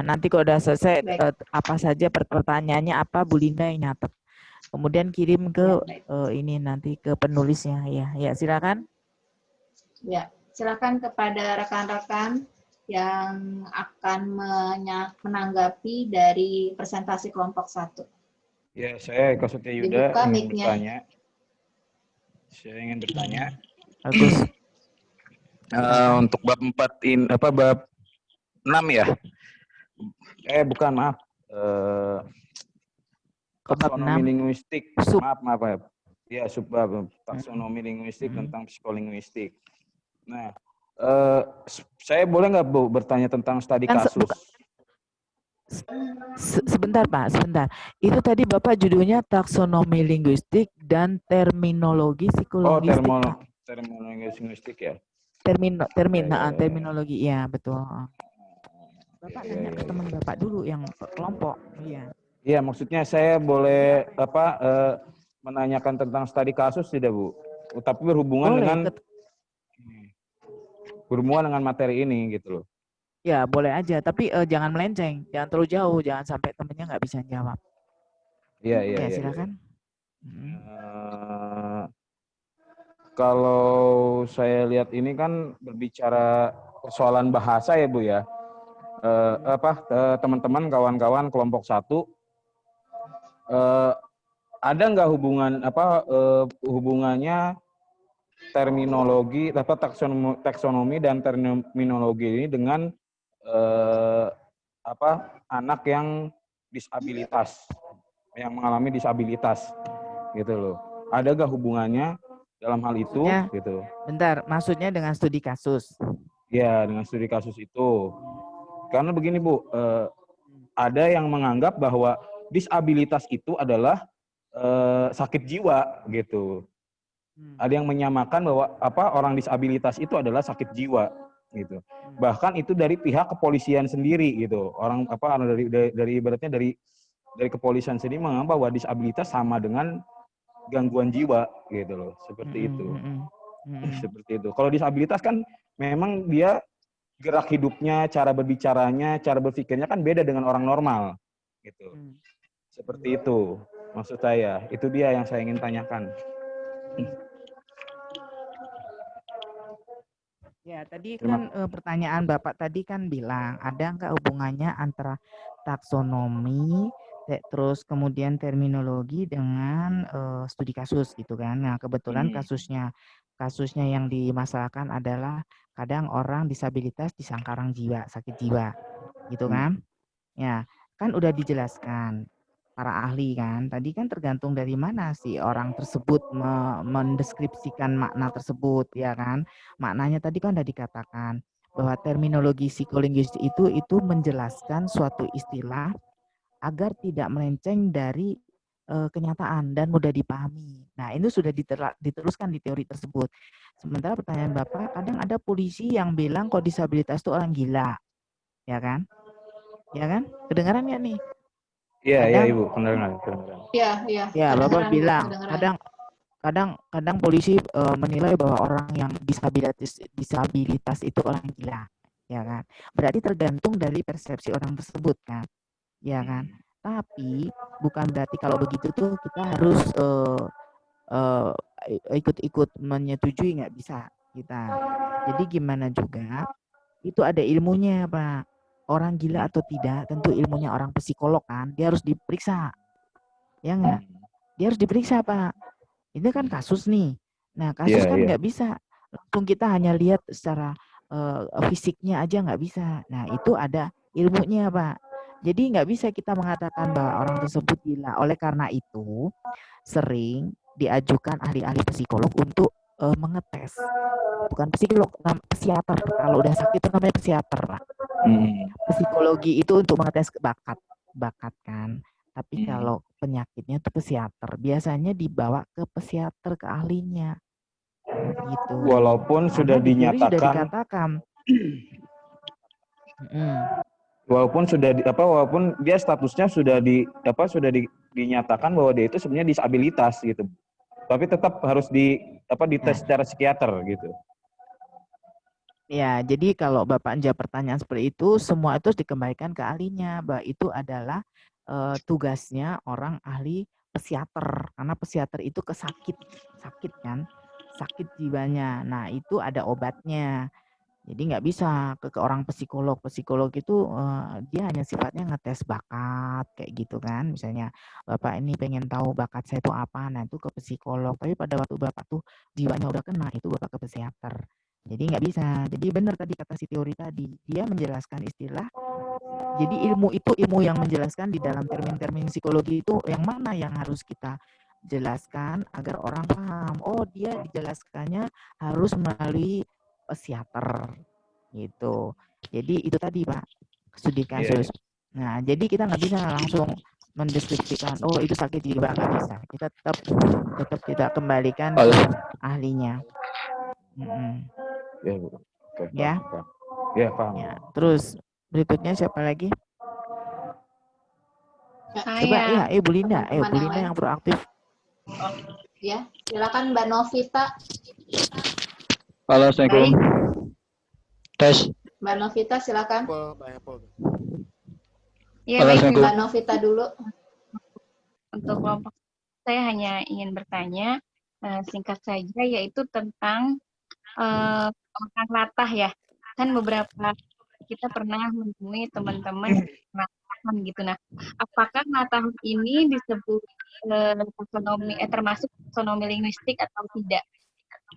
Nanti kalau udah selesai Baik. apa saja pertanyaannya apa, Bu Linda yang nyatet. Kemudian kirim ke ini nanti ke penulisnya. Ya, silakan. Ya, silakan kepada rekan-rekan yang akan menanggapi dari presentasi kelompok 1. Ya, saya Eka Setia Yuda Dibuka ingin mic-nya. bertanya. Saya ingin bertanya. Bagus. Untuk bab 4 bab 6 ya? Bukan, maaf. Taksonomi linguistik. Maaf ya. Ya, subbab taksonomi linguistik tentang psikolinguistik. Nah, saya boleh nggak Bu bertanya tentang studi kasus? Sebentar Pak, sebentar. Itu tadi Bapak judulnya taksonomi linguistik dan terminologi psikologistik. Terminologi linguistik ya. Terminologi, iya betul. Bapak tanya ke teman Bapak dulu yang kelompok. Iya. Iya, maksudnya saya boleh menanyakan tentang studi kasus tidak Bu? Tapi berhubungan dengan materi ini gitu loh. Ya boleh aja, tapi jangan melenceng, jangan terlalu jauh, jangan sampai temennya nggak bisa jawab. Iya. Silakan. Kalau saya lihat ini kan berbicara persoalan bahasa ya Bu ya. Teman-teman, kawan-kawan kelompok 1, ada nggak hubungannya terminologi atau taksonomi dan terminologi ini dengan anak yang disabilitas, yang mengalami disabilitas gitu loh. Ada nggak hubungannya dalam hal itu gitu? Bentar, maksudnya dengan studi kasus? Ya, dengan studi kasus itu. Karena begini Bu, ada yang menganggap bahwa disabilitas itu adalah sakit jiwa gitu. Ada yang menyamakan bahwa orang disabilitas itu adalah sakit jiwa gitu. Bahkan itu dari pihak kepolisian sendiri gitu. Orang dari ibaratnya dari kepolisian sendiri menganggap bahwa disabilitas sama dengan gangguan jiwa gitu loh. Seperti itu. Seperti itu. Kalau disabilitas kan memang dia gerak hidupnya, cara berbicaranya, cara berpikirnya kan beda dengan orang normal gitu. Seperti itu maksud saya. Itu dia yang saya ingin tanyakan. Ya, tadi kan pertanyaan Bapak tadi kan bilang ada nggak hubungannya antara taksonomi, terus kemudian terminologi dengan studi kasus gitu kan. Nah, kebetulan kasusnya yang dimasalahkan adalah kadang orang disabilitas disangka orang jiwa, sakit jiwa gitu kan. Ya, kan udah dijelaskan para ahli kan. Tadi kan tergantung dari mana sih orang tersebut mendeskripsikan makna tersebut ya kan. Maknanya tadi kan udah dikatakan bahwa terminologi psikolinguistik itu menjelaskan suatu istilah agar tidak melenceng dari kenyataan dan mudah dipahami. Nah, itu sudah diteruskan di teori tersebut. Sementara pertanyaan Bapak, kadang ada polisi yang bilang kok disabilitas itu orang gila. Ya kan? Ya kan? Kedengaran nggak nih? Iya Ibu, kedengaran. Iya. Ya, Bapak bilang kadang polisi menilai bahwa orang yang disabilitas itu orang gila, ya kan? Berarti tergantung dari persepsi orang tersebut kan, ya kan? Tapi bukan berarti kalau begitu tuh kita harus ikut menyetujui, nggak bisa kita. Jadi gimana juga itu ada ilmunya Pak. Orang gila atau tidak tentu ilmunya orang psikolog kan, dia harus diperiksa, ya nggak? Dia harus diperiksa Pak. Itu kan kasus nih. Nah kasus kan nggak bisa langsung kita hanya lihat secara fisiknya aja, nggak bisa. Nah itu ada ilmunya Pak. Jadi nggak bisa kita mengatakan bahwa orang tersebut gila. Oleh karena itu sering diajukan ahli-ahli psikolog untuk mengetes. Bukan psikolog, psikiater. Kalau udah sakit itu namanya psikiater Pak. Psikologi itu untuk mengetes bakat kan. Tapi kalau penyakitnya itu psikiater, biasanya dibawa ke psikiater, ke ahlinya. Gitu. Walaupun sudah dinyatakan dikatakan. Walaupun walaupun dia statusnya dinyatakan bahwa dia itu sebenarnya disabilitas gitu. Tapi tetap harus dites secara psikiater gitu. Ya, jadi kalau Bapak menjawab pertanyaan seperti itu, semua itu dikembalikan ke ahlinya, bahwa itu adalah tugasnya orang ahli psikiater, karena psikiater itu sakit kan, sakit jiwanya. Nah, itu ada obatnya. Jadi nggak bisa ke orang psikolog. Psikolog itu dia hanya sifatnya ngetes bakat kayak gitu kan. Misalnya Bapak ini pengen tahu bakat saya itu apa, nah itu ke psikolog. Tapi pada waktu Bapak tuh jiwanya udah kena, itu Bapak ke psikiater. Jadi nggak bisa. Jadi benar tadi kata si teori tadi, dia menjelaskan istilah. Jadi ilmu itu ilmu yang menjelaskan di dalam termin-termin psikologi itu yang mana yang harus kita jelaskan agar orang paham. Oh, dia dijelaskannya harus melalui psikiater gitu. Jadi itu tadi Pak, studi kasus. Nah, jadi kita nggak bisa langsung mendeskripsikan oh itu sakit jiwa, nggak bisa. Kita tetap kita kembalikan ke ahlinya. Ya, Bu. Oke, Ya. paham. Ya, paham. Ya, terus berikutnya siapa lagi? Coba ya, Bu Linda, Bu Linda yang proaktif. Ya, silakan Mbak Novita. Halo, Assalamualaikum. Tes. Mbak Novita, silakan. Ya, Halo, baik, Assalamualaikum. Mbak Novita dulu. Untuk kelompok saya hanya ingin bertanya singkat saja, yaitu tentang orang latah ya. Kan beberapa kita pernah menemui teman-teman latahan gitu. Nah, apakah latahan ini disebut taksonomi termasuk taksonomi linguistik atau tidak?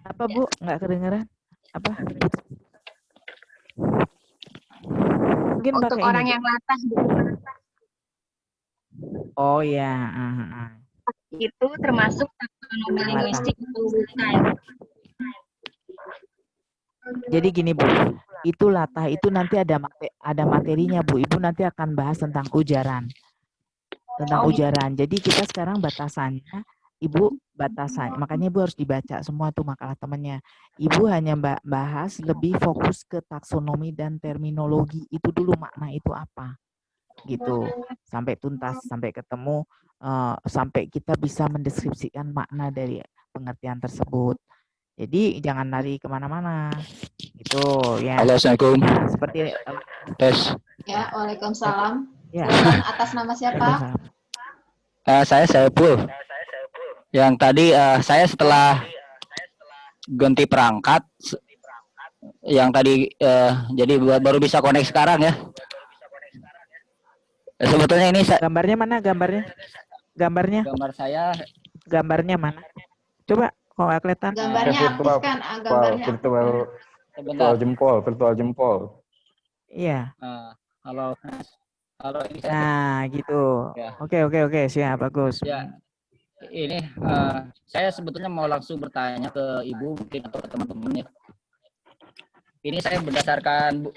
Apa Bu? Nggak kedengeran? Apa? Mungkin Untuk pakai orang ini. yang latah gitu. Oh ya. Itu termasuk taksonomi linguistik atau bukan? Jadi gini Bu, itu latah itu nanti ada materinya Bu. Ibu nanti akan bahas tentang ujaran. Jadi kita sekarang batasannya, Ibu batasannya, makanya Ibu harus dibaca semua tuh makalah temannya. Ibu hanya bahas lebih fokus ke taksonomi dan terminologi, itu dulu makna itu apa, gitu. Sampai tuntas, sampai ketemu, sampai kita bisa mendeskripsikan makna dari pengertian tersebut. Jadi jangan lari kemana-mana, gitu ya. Halo, Assalamualaikum. Nah, seperti Tes. Ya, Waalaikumsalam. ya. Silakan, atas nama siapa? Saya Saiful. Yang tadi saya setelah ganti perangkat, yang tadi jadi baru bisa connect sekarang ya. Sebetulnya ini gambarnya mana gambarnya? Gambar saya. Gambarnya mana? Coba kalau nggak kelihatan. Gambarnya aktifkan, gambarnya. Virtual jempol. Iya. Halo. Ini saya. Nah, gitu. Ya. Oke, siap, bagus. Ya, ini saya sebetulnya mau langsung bertanya ke Ibu mungkin atau ke teman-teman ya. Ini saya berdasarkan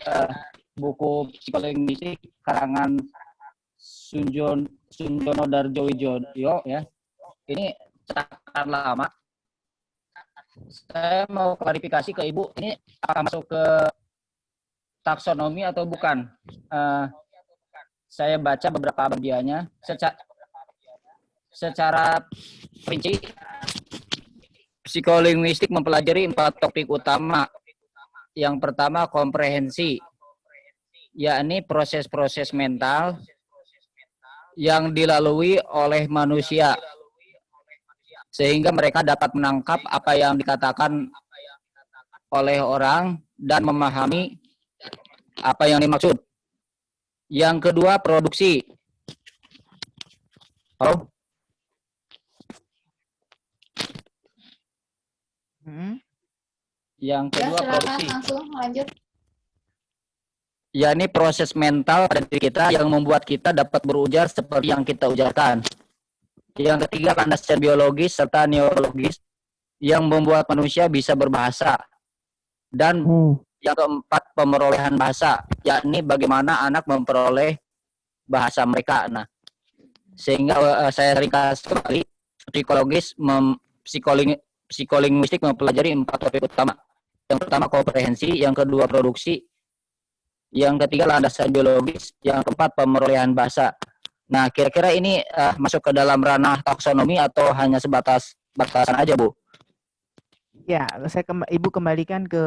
buku psikolinguistik karangan Sunjono Darjowijoyo ya. Ini cetakan lama. Saya mau klarifikasi ke Ibu, ini apakah masuk ke taksonomi atau bukan? Saya baca beberapa bagiannya secara rinci. Psikolinguistik mempelajari 4 topik utama. Yang pertama komprehensi, yakni proses-proses mental yang dilalui oleh manusia sehingga mereka dapat menangkap apa yang dikatakan oleh orang dan memahami apa yang dimaksud. Yang kedua produksi. Halo? Yang kedua silakan, produksi. langsung lanjut. Yakni proses mental pada diri kita yang membuat kita dapat berujar seperti yang kita ujarkan. Yang ketiga landasan biologis serta neurologis yang membuat manusia bisa berbahasa. Dan yang keempat pemerolehan bahasa, yakni bagaimana anak memperoleh bahasa mereka. Nah, sehingga saya ringkas kembali, psikolinguistik mempelajari 4 topik utama. Yang pertama komprehensi, yang kedua produksi, yang ketiga landasan biologis, yang keempat pemerolehan bahasa. Nah, kira-kira ini masuk ke dalam ranah taksonomi atau hanya sebatas batasan aja, Bu? Ya, Ibu kembalikan ke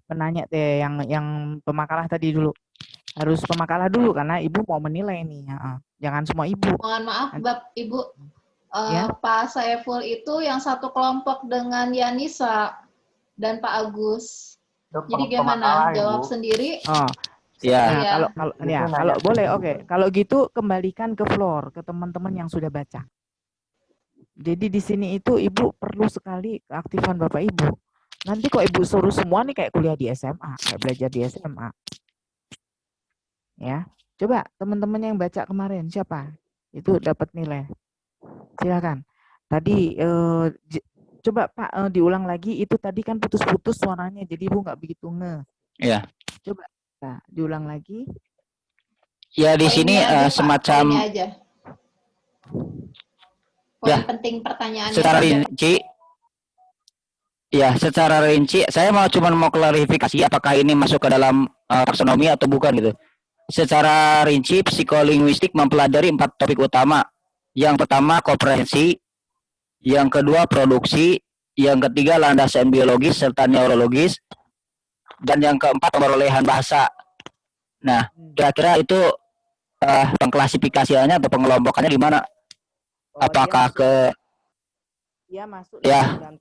penanya teh yang pemakalah tadi dulu. Harus pemakalah dulu karena Ibu mau menilai nih. Jangan semua Ibu. Mohon maaf, Ibu. Ya. Pak Saiful itu yang satu kelompok dengan Yanisa dan Pak Agus. Jadi gimana? Jawab sendiri? Oh. Ya. Nah, kalau boleh, oke. Kalau gitu kembalikan ke floor, ke teman-teman yang sudah baca. Jadi di sini itu Ibu perlu sekali keaktifan Bapak Ibu. Nanti kok Ibu suruh semua nih kayak kuliah di SMA, kayak belajar di SMA. Ya. Coba teman-teman yang baca kemarin siapa? Itu dapat nilai. Silakan. Tadi coba Pak diulang lagi, itu tadi kan putus-putus suaranya, jadi Ibu nggak begitu Iya. Coba diulang lagi. Ya di sini semacam poinnya aja. Poin penting pertanyaannya. Secara rinci, ya secara rinci, saya cuma mau klarifikasi apakah ini masuk ke dalam taksonomi atau bukan gitu. Secara rinci, psikolinguistik mempelajari 4 topik utama. Yang pertama komprehensi, yang kedua produksi, yang ketiga landasan biologis serta neurologis, dan yang keempat pemerolehan bahasa. Nah, kira-kira itu pengklasifikasiannya atau pengelompokannya di mana? Apakah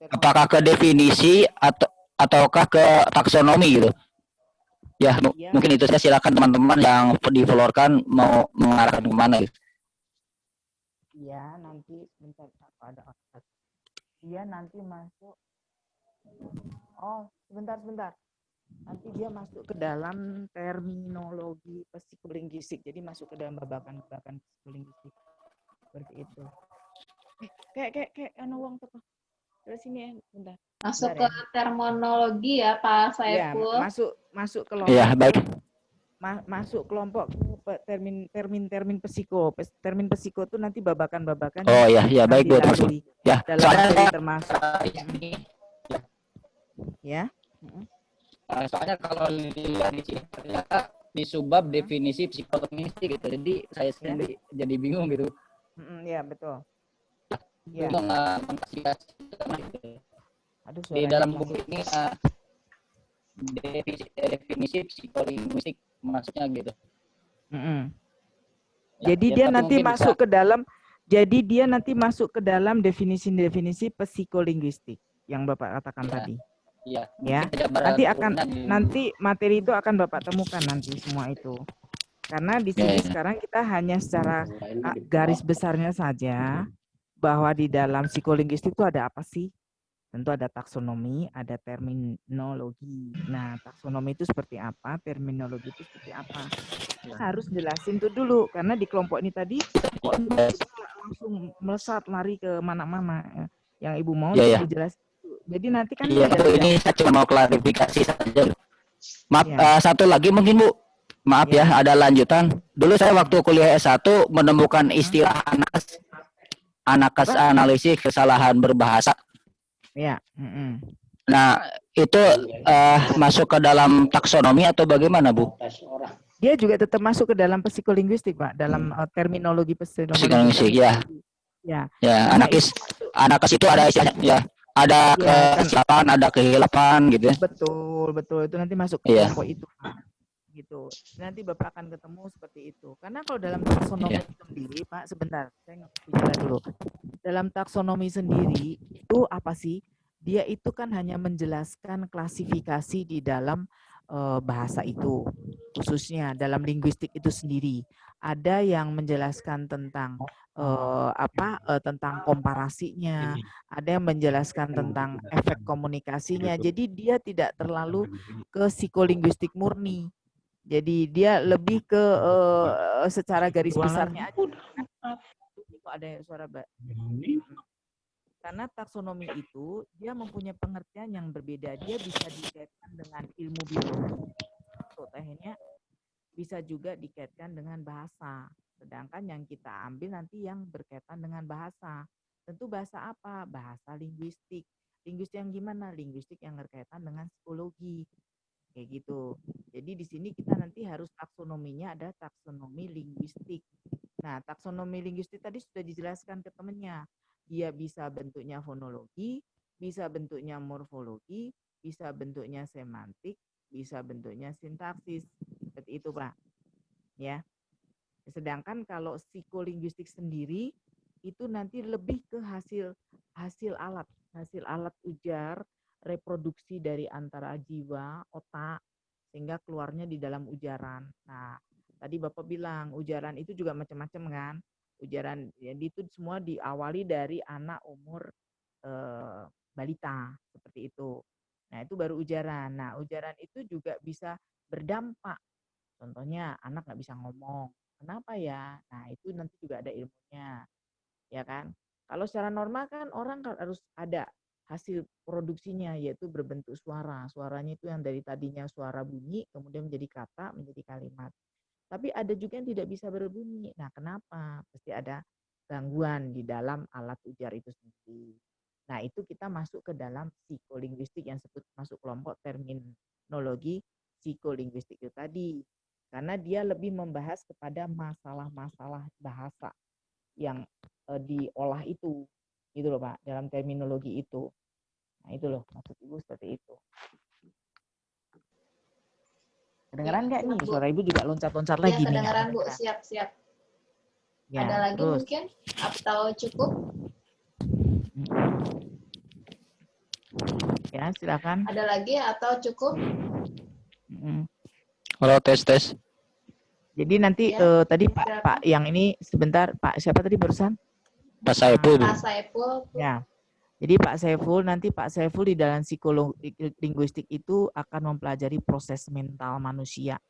apakah ke definisi ataukah ke taksonomi gitu? Ya, mungkin itu saya silakan teman-teman yang diflorkan mau mengarahkan kemana gitu. Iya, nanti bentar ada otak. Dia nanti masuk. Oh, sebentar. Nanti dia masuk ke dalam terminologi psikolinguistik. Jadi masuk ke dalam babakan psikolinguistik. Seperti itu. Kayak uang tuh. Terus sini ya, bentar. Masuk ke terminologi ya, Pak Saiful. Ya, masuk kelompok. Iya, baik. Masuk kelompok termin psiko. Termin psiko itu nanti babakan-babakan. Oh ya, baik Bu. Ya, dalam materi termasuk. Ya. Soalnya kalau ternyata di subbab definisi psikolinguistik gitu. Jadi saya sendiri jadi bingung gitu. Ya, betul. Ya. Di dalam buku ini definisi psikolinguistik maksudnya gitu. Jadi dia nanti masuk ke dalam. Jadi dia nanti masuk ke dalam definisi-definisi psikolinguistik yang Bapak katakan tadi. Iya. Ya. Nanti materi itu akan Bapak temukan nanti semua itu. Karena di sini sekarang kita hanya secara garis besarnya saja bahwa di dalam psikolinguistik itu ada apa sih? Tentu ada taksonomi, ada terminologi. Nah, taksonomi itu seperti apa? Terminologi itu seperti apa? Harus jelasin itu dulu karena di kelompok ini tadi kok langsung melesat lari ke mana-mana. Yang Ibu mau dijelasin. Jadi nanti kan ini saya cuma mau klarifikasi saja. Maaf, satu lagi mungkin Bu. Maaf ya, ada lanjutan. Dulu saya waktu kuliah S1 menemukan istilah anakas analisis kesalahan berbahasa. Ya. Nah, itu masuk ke dalam taksonomi atau bagaimana, Bu? Dia juga tetap masuk ke dalam psikolinguistik, Pak, dalam terminologi psikolinguistik, ya. Ya, anakas itu ada istilahnya, ya. Ada kesiapan, ada kehilapan gitu ya. Betul. Itu nanti masuk ke kelompok itu, Pak. Gitu. Nanti Bapak akan ketemu seperti itu. Karena kalau dalam taksonomi sendiri, Pak, sebentar, saya bicara dulu. Dalam taksonomi sendiri itu apa sih? Dia itu kan hanya menjelaskan klasifikasi di dalam bahasa itu, khususnya dalam linguistik itu sendiri. Ada yang menjelaskan tentang tentang komparasinya, ada yang menjelaskan tentang efek komunikasinya. Jadi dia tidak terlalu ke psikolinguistik murni. Jadi dia lebih ke secara garis besarnya aja. Kok ada suara Mbak? Karena taksonomi itu dia mempunyai pengertian yang berbeda. Dia bisa dikaitkan dengan ilmu biologi atau tekniknya, bisa juga dikaitkan dengan bahasa. Sedangkan yang kita ambil nanti yang berkaitan dengan bahasa. Tentu bahasa apa? Bahasa linguistik. Linguistik yang gimana? Linguistik yang berkaitan dengan psikologi. kayak gitu. Jadi di sini kita nanti harus taksonominya ada taksonomi linguistik. Nah, taksonomi linguistik tadi sudah dijelaskan ke temennya. Dia bisa bentuknya fonologi, bisa bentuknya morfologi, bisa bentuknya semantik, bisa bentuknya sintaksis. Seperti itu, Pak. Ya. Sedangkan kalau psikolinguistik sendiri itu nanti lebih ke hasil alat ujar, reproduksi dari antara jiwa, otak, sehingga keluarnya di dalam ujaran. Nah, tadi Bapak bilang ujaran itu juga macam-macam kan? Ujaran jadi itu semua diawali dari anak umur balita seperti itu. Nah, itu baru ujaran. Nah, ujaran itu juga bisa berdampak. Contohnya anak nggak bisa ngomong. Kenapa ya? Nah, itu nanti juga ada ilmunya. Ya kan? Kalau secara normal kan orang harus ada hasil produksinya, yaitu berbentuk suara. Suaranya itu yang dari tadinya suara bunyi, kemudian menjadi kata, menjadi kalimat. Tapi ada juga yang tidak bisa berbunyi. Nah, kenapa? Pasti ada gangguan di dalam alat ujar itu sendiri. Nah, itu kita masuk ke dalam psikolinguistik yang masuk kelompok terminologi psikolinguistik itu tadi. Karena dia lebih membahas kepada masalah-masalah bahasa yang diolah itu, gitu loh Pak, dalam terminologi itu. Nah itu loh, maksud Ibu seperti itu. Kedengeran nggak nih? Suara Ibu juga loncat-loncat lagi nih. Iya, kedengeran Bu, siap-siap. Ya, ada lagi terus. mungkin? Atau cukup? Ya, silakan. Ada lagi atau cukup? Halo, tes. Jadi nanti Ya, tadi Pak yang ini sebentar, Pak siapa tadi barusan? Pak Saiful. Pak Saiful. Ya. Jadi Pak Saiful di dalam psikologi linguistik itu akan mempelajari proses mental manusia.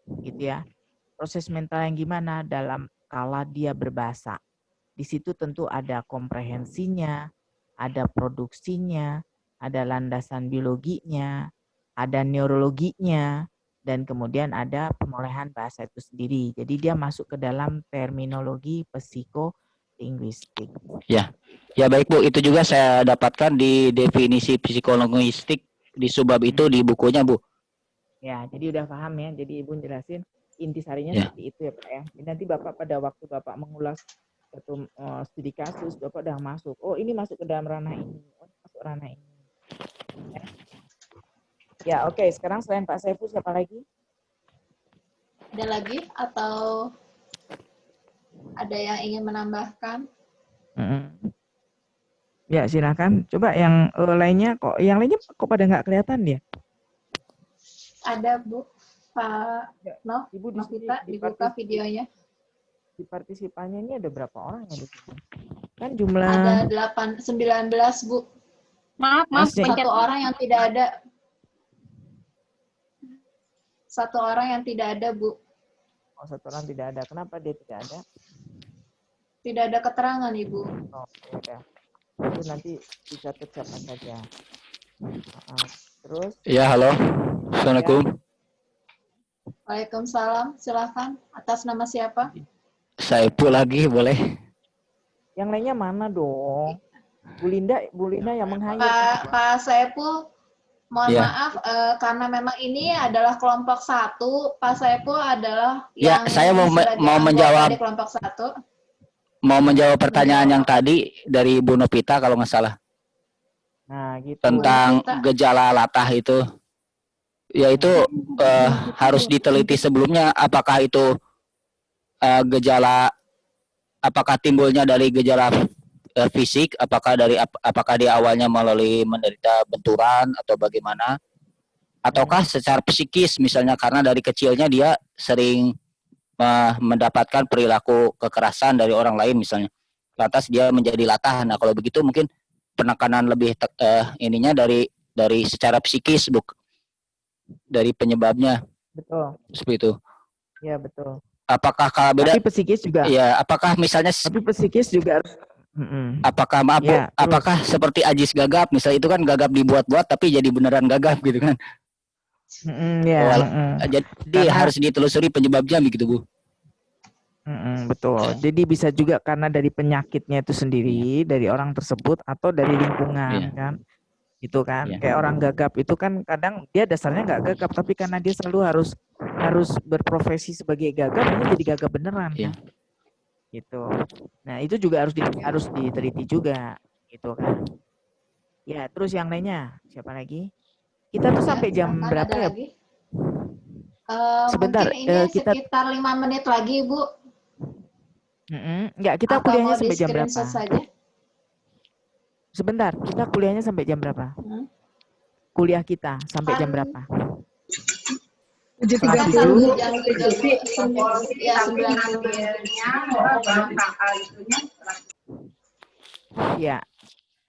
Gitu ya. Proses mental yang gimana dalam kala dia berbahasa. Di situ tentu ada komprehensinya, ada produksinya, ada landasan biologinya, ada neurologinya, dan kemudian ada pemolehan bahasa itu sendiri. Jadi dia masuk ke dalam terminologi psikolinguistik. Ya baik Bu, itu juga saya dapatkan di definisi psikolinguistik di subbab itu di bukunya Bu. Ya, jadi udah paham ya. Jadi Ibu jelasin intisarinya seperti itu ya Pak ya. Jadi nanti Bapak pada waktu Bapak mengulas satu studi kasus, Bapak udah masuk. Oh ini masuk ke dalam ranah ini. Oh masuk ranah ini. Ya oke. Sekarang selain Pak Saiful siapa lagi? Ada lagi atau ada yang ingin menambahkan? Ya silakan. Coba yang lainnya kok pada nggak kelihatan ya? Ada Bu, Pak No, Ibu Novita, dibuka videonya. Di partisipannya ini ada berapa orang ya di sini? Kan jumlah ada 19 Bu. Maaf, Satu orang yang tidak ada. Satu orang yang tidak ada, Bu. Oh, satu orang tidak ada. Kenapa dia tidak ada? Tidak ada keterangan, Ibu. Oh, ya udah. Itu nanti dicatat siapa saja. Terus? Ya, halo. Assalamualaikum. Ya. Waalaikumsalam. Silakan. Atas nama siapa? Saiful lagi, boleh. Yang lainnya mana dong? Bu Linda yang menghayat. Pak Saiful, mohon maaf, karena memang ini adalah kelompok 1, Pak Saiful adalah yang saya mau menjawab di kelompok 1. Mau menjawab pertanyaan yang tadi dari Bu Novita kalau nggak salah. Nah, gitu. Tentang gejala latah itu. Yaitu harus diteliti sebelumnya apakah itu gejala, apakah timbulnya dari gejala fisik, apakah dia awalnya melalui menderita benturan atau bagaimana, ataukah secara psikis misalnya karena dari kecilnya dia sering mendapatkan perilaku kekerasan dari orang lain misalnya, lantas dia menjadi latah. Nah kalau begitu mungkin penekanan lebih ininya dari secara psikis dari penyebabnya. Betul. Seperti itu. Ya betul. Apakah kalau beda? Tapi psikis juga. Ya, apakah misalnya? Tapi psikis juga. Apakah apakah seperti Ajis gagap misalnya, itu kan gagap dibuat-buat tapi jadi beneran gagap gitu kan? Jadi harus ditelusuri penyebabnya begitu Bu. Betul. Jadi bisa juga karena dari penyakitnya itu sendiri, dari orang tersebut atau dari lingkungan kan. Itu kan Iya. kayak orang gagap itu kan kadang dia dasarnya nggak gagap, tapi karena dia selalu harus berprofesi sebagai gagap, ini jadi gagap beneran Iya. kan, gitu. Nah itu juga harus diteliti juga, gitu kan. Ya terus yang lainnya siapa lagi? Kita tuh Ya, sampai jam silakan, berapa ada ya? lagi? Sebentar, Mungkin ini kita sekitar 5 menit lagi, Bu. Enggak, kita Atau kuliahnya mau di sampai jam berapa? screenshot saja? Sebentar, kita kuliahnya sampai jam berapa? Kuliah kita sampai jam berapa? 7.30. Setelah Sampai itu, jam 30, ya 90. ya.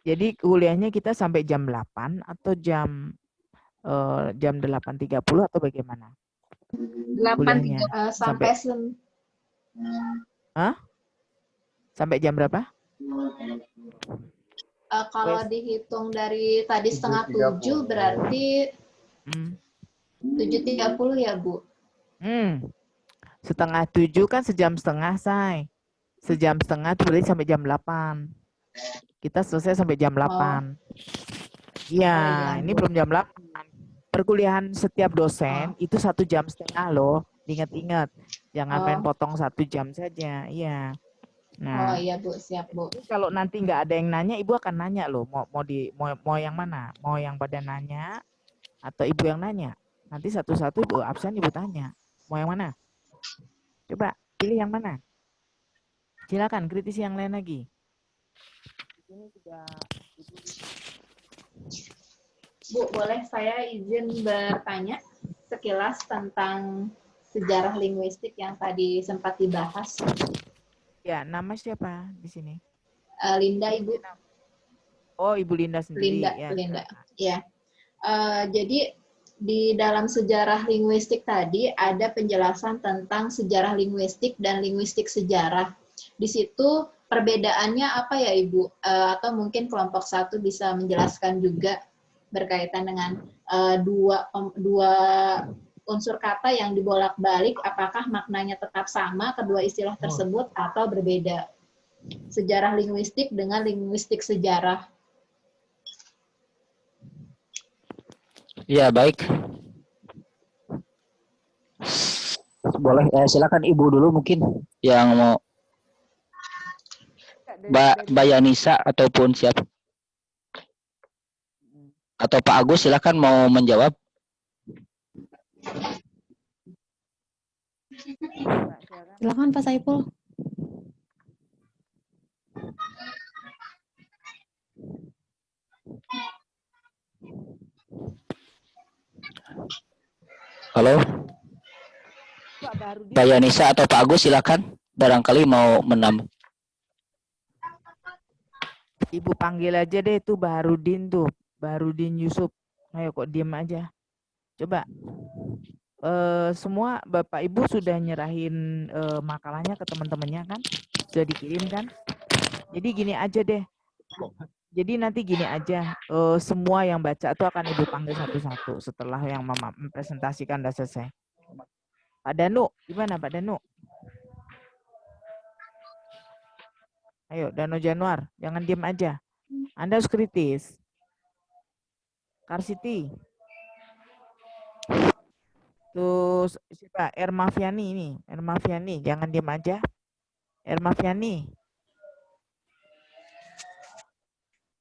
Jadi kuliahnya kita sampai jam 8 atau jam 8.30 atau bagaimana? 8.30. Sampai Hah? Sampai jam berapa? kalau dihitung dari tadi setengah 7 berarti 7.30 ya, Bu? Setengah 7 kan sejam setengah, Say. Sejam setengah itu berarti sampai jam 8. Kita selesai sampai jam 8. Iya, ini Bu. belum jam 8. Perkuliahan setiap dosen itu 1 jam setengah loh. Ingat-ingat, jangan main potong 1 jam saja. Iya. Nah, iya Bu, siap Bu. kalau nanti nggak ada yang nanya, Ibu akan nanya loh. Mau yang mana? Mau yang pada nanya atau Ibu yang nanya? Nanti satu-satu Ibu absen, Ibu tanya. Mau yang mana? Coba pilih yang mana? Silakan kritisi yang lain lagi. Ini sudah Bu, boleh saya izin bertanya sekilas tentang sejarah linguistik yang tadi sempat dibahas? Ya, nama siapa di sini? Linda, Ibu. Oh, Ibu Linda sendiri. Linda. Ya. Jadi di dalam sejarah linguistik tadi ada penjelasan tentang sejarah linguistik dan linguistik sejarah. Di situ perbedaannya apa ya, Ibu? Atau mungkin kelompok 1 bisa menjelaskan juga berkaitan dengan dua unsur kata yang dibolak-balik, apakah maknanya tetap sama kedua istilah tersebut atau berbeda? Sejarah linguistik dengan linguistik sejarah. Ya, baik. Boleh, silakan Ibu dulu mungkin yang mau. Mbak Yanisa ataupun siapa? Atau Pak Agus silakan mau menjawab. Silakan Pak Saiful. Halo. Mbak Yanisa atau Pak Agus silakan. Barangkali mau menambah. Ibu panggil aja deh tuh Baharudin tuh. Baharudin Yusuf. Ayo kok diem aja. Coba. Semua Bapak Ibu sudah nyerahin makalahnya ke teman-temannya kan? Sudah dikirim kan? Jadi gini aja deh. Jadi nanti gini aja, semua yang baca itu akan Ibu panggil satu-satu setelah yang Mama mempresentasikan udah selesai. Pak Danu, gimana Pak Danu? Ayo, Danu Januar, jangan diam aja. Anda harus kritis. Karsiti. Terus siapa? Ermafiani ini. Ermafiani, jangan diam aja. Ermafiani.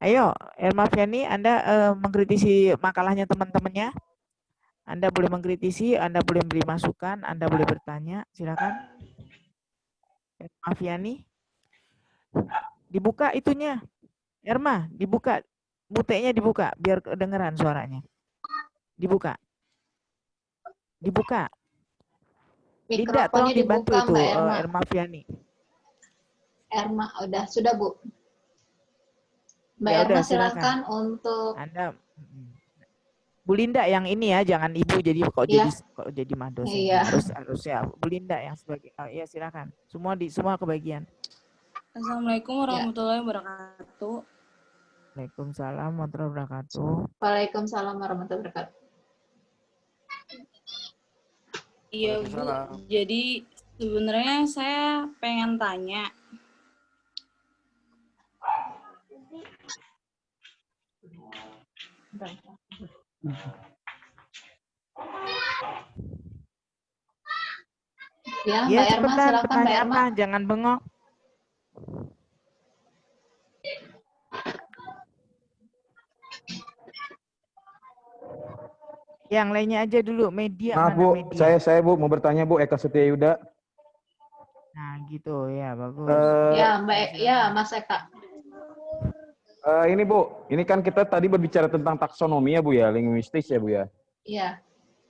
Ayo, Ermafiani, Anda mengkritisi makalahnya teman-temannya. Anda boleh mengkritisi, Anda boleh beri masukan, Anda boleh bertanya. Silakan. Ermafiani. Dibuka itunya. Erma, dibuka. Mute-nya dibuka biar kedengeran suaranya. Dibuka. Dibuka. Linda, tolong dibantu dibuka, itu Mbak Erma. Ermafiani. Erma, sudah Bu. Mbak Ya Erma udah, silakan untuk Anda Bu Linda yang ini ya, jangan Ibu jadi kok jadi mah dosen. Iya. Harus ya Bu Linda yang sebagai ya silakan. Semua kebagian. Assalamualaikum warahmatullahi wabarakatuh. Waalaikumsalam warahmatullahi wabarakatuh. Waalaikumsalam warahmatullahi wabarakatuh. Iya Bu, jadi sebenarnya saya pengen tanya. Ya, Ya, Mbak Erma, cepetan, silakan Mbak bertanya Erma. apa? Jangan bengok. Yang lainnya aja dulu, media Maaf mana Bu, media? saya Bu mau bertanya Bu, Eka Setiayuda. Nah, gitu ya, bagus. Ya, ya Mas Eka. Ini Bu, ini kan kita tadi berbicara tentang taksonomi ya Bu ya, linguistis ya Bu ya. Iya.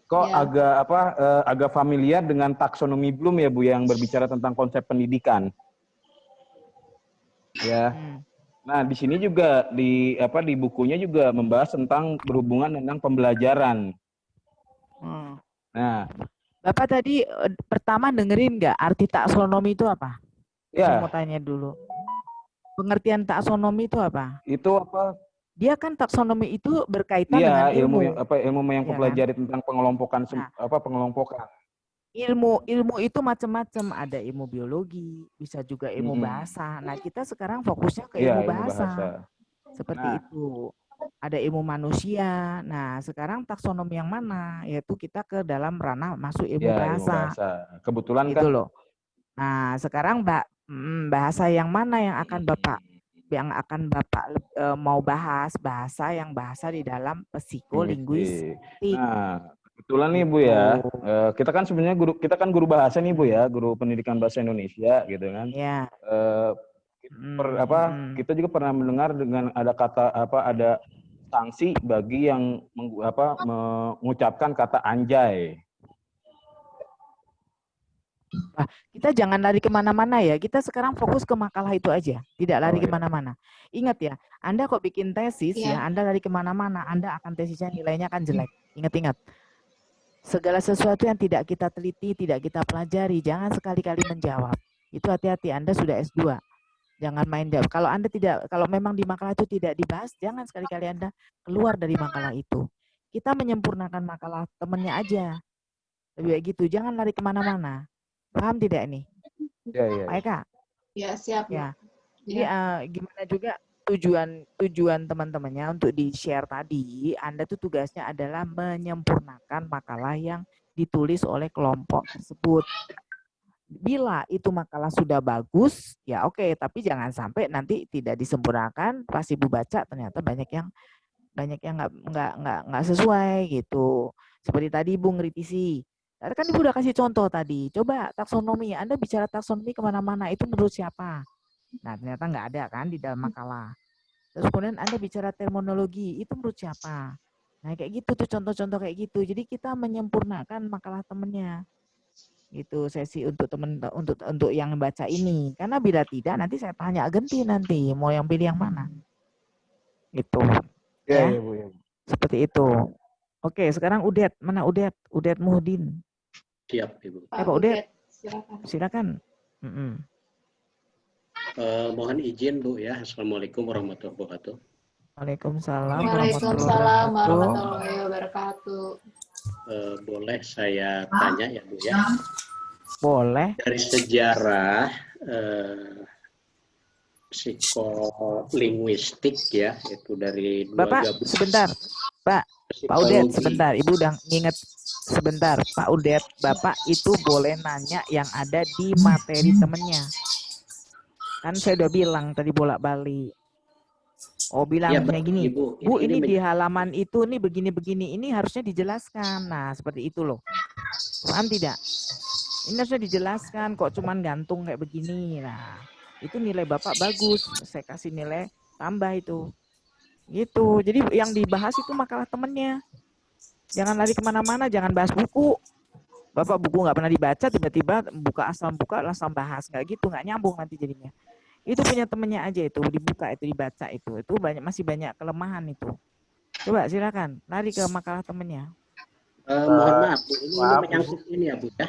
Kok Ya. agak familiar dengan taksonomi Bloom ya Bu yang berbicara tentang konsep pendidikan. Ya. Nah, di sini juga di bukunya juga membahas tentang berhubungan tentang pembelajaran. Nah, Bapak tadi pertama dengerin nggak arti taksonomi itu apa? ya. Saya mau tanya dulu. Pengertian taksonomi itu apa? Itu apa? Dia kan taksonomi itu berkaitan dengan ilmu. Ilmu yang ya pelajari kan? tentang pengelompokan pengelompokan. Ilmu itu macam-macam, ada ilmu biologi, bisa juga ilmu bahasa. Nah, kita sekarang fokusnya ke ilmu bahasa. Seperti itu. Ada ilmu manusia. Nah, sekarang taksonomi yang mana? Yaitu kita ke dalam ranah masuk ilmu bahasa. Kebetulan gitu kan. Loh. Nah, sekarang bahasa yang mana yang akan Bapak mau bahas? Bahasa di dalam psikolinguistik. Nah, kebetulan nih Bu ya, kita kan sebenarnya guru bahasa nih Bu ya, guru pendidikan bahasa Indonesia gitu kan. Iya. Kita juga pernah mendengar dengan ada ada sanksi bagi yang mengucapkan kata anjay. Nah, kita jangan lari kemana-mana ya. Kita sekarang fokus ke makalah itu aja. Tidak lari kemana-mana. Ingat ya, Anda kok bikin tesis ya, Anda lari kemana-mana, Anda akan tesisnya nilainya akan jelek. Ingat-ingat. Segala sesuatu yang tidak kita teliti, tidak kita pelajari, jangan sekali-kali menjawab. Itu hati-hati, Anda sudah S2. Jangan main jawab. Kalau memang di makalah itu tidak dibahas, jangan sekali-kali Anda keluar dari makalah itu. Kita menyempurnakan makalah temennya aja. Lebih baik gitu, jangan lari kemana-mana. Paham tidak ini? Ya. Pak Eka? Ya, siap. Ya. Jadi gimana juga tujuan teman-temannya untuk di-share tadi, Anda tuh tugasnya adalah menyempurnakan makalah yang ditulis oleh kelompok tersebut. Bila itu makalah sudah bagus, ya oke, tapi jangan sampai nanti tidak disempurnakan, pas Ibu baca ternyata banyak yang nggak sesuai gitu. Seperti tadi Ibu ngeritisi. Kan Ibu udah kasih contoh tadi. Coba taksonomi, Anda bicara taksonomi kemana-mana, itu menurut siapa? Nah, ternyata nggak ada kan di dalam makalah. Terus kemudian Anda bicara terminologi, itu menurut siapa? Nah, kayak gitu tuh contoh-contoh kayak gitu. Jadi kita menyempurnakan makalah temennya. Itu sesi untuk untuk yang baca ini. Karena bila tidak, nanti saya tanya ganti nanti, mau yang pilih yang mana? Gitu. Ya. Bu, ya. Seperti itu. Oke, sekarang Udet. Mana Udet? Udet Muhdin. Siap, Ibu. Pak Udet, silakan. Mohon izin Bu ya. Assalamualaikum warahmatullahi wabarakatuh. Waalaikumsalam warahmatullahi wabarakatuh. Boleh saya tanya ya Bu ya? Boleh. Dari sejarah psikolinguistik ya, itu dari Bapak sebentar, Pak Udet sebentar, Ibu udah nginget sebentar, Pak Udet, Bapak itu boleh nanya yang ada di materi temennya. Kan saya udah bilang tadi bolak-balik. Oh bilang ya, kayak gini, Ibu, Bu ini di halaman itu nih begini-begini, ini harusnya dijelaskan. Nah seperti itu loh, paham tidak? Ini harusnya dijelaskan, kok cuman gantung kayak begini. Nah itu nilai Bapak bagus, saya kasih nilai tambah itu. Gitu, jadi yang dibahas itu makalah temennya. Jangan lari kemana-mana, jangan bahas buku. Bapak buku nggak pernah dibaca, tiba-tiba buka langsung bahas. Nggak gitu, nggak nyambung nanti jadinya. Itu punya temennya aja itu, dibuka itu, dibaca itu masih banyak kelemahan itu. Coba silakan, lari ke makalah temennya. Mohon maaf, Bu, ini menyangkut ini ya Bu ya,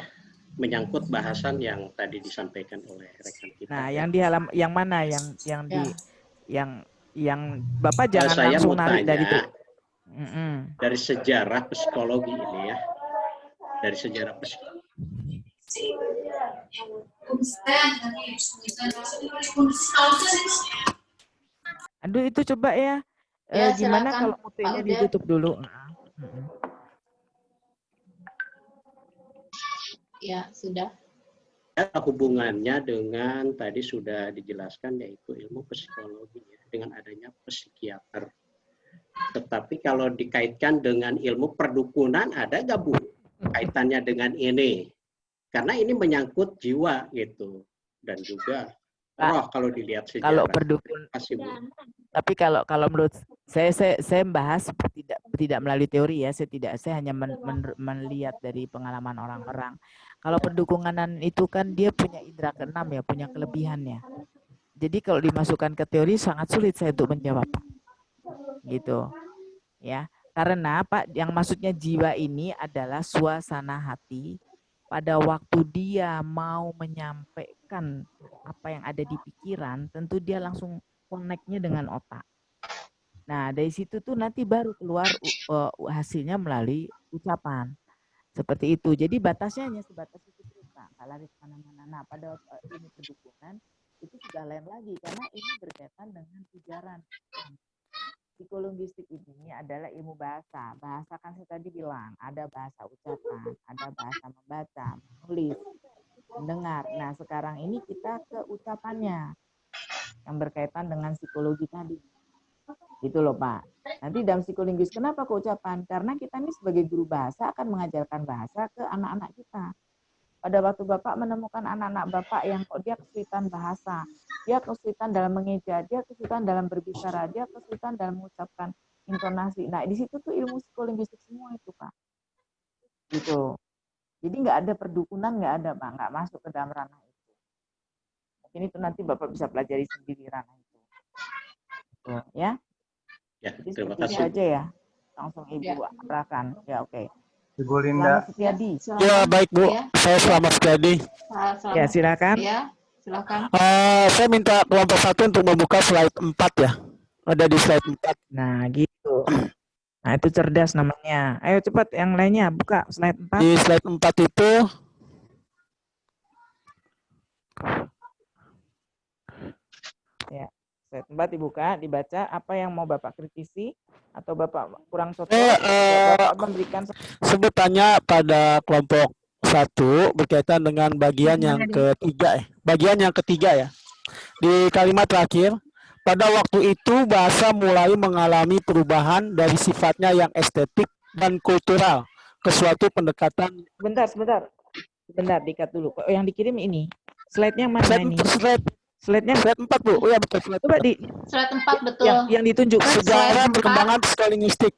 menyangkut bahasan yang tadi disampaikan oleh rekan kita. Nah, yang di halaman yang mana yang Bapak jangan saya langsung mau narik tanya, dari itu. Dari sejarah psikologi ini ya, dari sejarah psikologi. Aduh itu coba ya, Ya, Gimana silakan, kalau Pak mutenya Udet. ditutup dulu? Ya, sudah. Hubungannya dengan tadi sudah dijelaskan yaitu ilmu psikologi ya, dengan adanya psikiater. Tetapi kalau dikaitkan dengan ilmu perdukunan ada nggak Bu kaitannya dengan ini? Karena ini menyangkut jiwa gitu dan juga roh kalau dilihat sejarah. Kalau perdukun, tapi kalau menurut saya membahas tidak melalui teori ya, saya hanya melihat dari pengalaman orang-orang. Kalau perdukunan itu kan dia punya indera keenam ya, punya kelebihannya. Jadi kalau dimasukkan ke teori sangat sulit saya untuk menjawab, gitu ya. Karena Pak, yang maksudnya jiwa ini adalah suasana hati pada waktu dia mau menyampaikan apa yang ada di pikiran, tentu dia langsung connect-nya dengan otak. Nah, dari situ tuh nanti baru keluar hasilnya melalui ucapan. Seperti itu. Jadi batasnya hanya sebatas itu terus, Pak. Nggak lari kemana-mana. Nah, pada ilmu perdukunan itu sudah lain lagi, karena ini berkaitan dengan ujaran. Psikolinguistik ini adalah ilmu bahasa. Bahasa kan saya tadi bilang, ada bahasa ucapan, ada bahasa membaca, menulis, mendengar. Nah, sekarang ini kita ke ucapannya yang berkaitan dengan psikologi tadi. Gitu loh, Pak. Nanti dalam psikolinguis, kenapa ke ucapan? Karena kita ini sebagai guru bahasa akan mengajarkan bahasa ke anak-anak kita. Pada waktu Bapak menemukan anak-anak Bapak yang kok dia kesulitan bahasa, dia kesulitan dalam mengeja, dia kesulitan dalam berbicara, dia kesulitan dalam mengucapkan intonasi. Nah, di situ tuh ilmu psikolinguistik semua itu, Pak. Gitu. Jadi nggak ada perdukunan, nggak ada, Pak. Nggak masuk ke dalam ranah itu. Mungkin itu nanti Bapak bisa pelajari sendiri ranah itu. Tuh, ya. Ya, jadi terima seperti kasih. itu aja ya. Langsung Ibu arahkan. Ya, oke. Ibu Linda. Selamat Setiadi. Ya, baik Bu. Saya Selamat Setiadi. Ya, silakan. Ya, silakan. Saya minta kelompok 1 untuk membuka slide 4 ya. Ada di slide 4. Nah, gitu. Nah, itu cerdas namanya. Ayo cepat yang lainnya buka slide 4. Di slide 4 itu ya, slide 4 dibuka, dibaca apa yang mau Bapak kritisi atau Bapak kurang cocok. Bapak memberikan sebutannya pada kelompok 1 berkaitan dengan bagian yang ketiga. Bagian yang ketiga ya. Di kalimat terakhir, pada waktu itu bahasa mulai mengalami perubahan dari sifatnya yang estetik dan kultural ke suatu pendekatan. Sebentar, dikat dulu. Yang dikirim ini, slide-nya mana ini? Slide-nya slide 4 Bu. Oh ya betul slide. Coba di slide 4 betul. Yang ditunjukkan sejarah perkembangan psikolinguistik.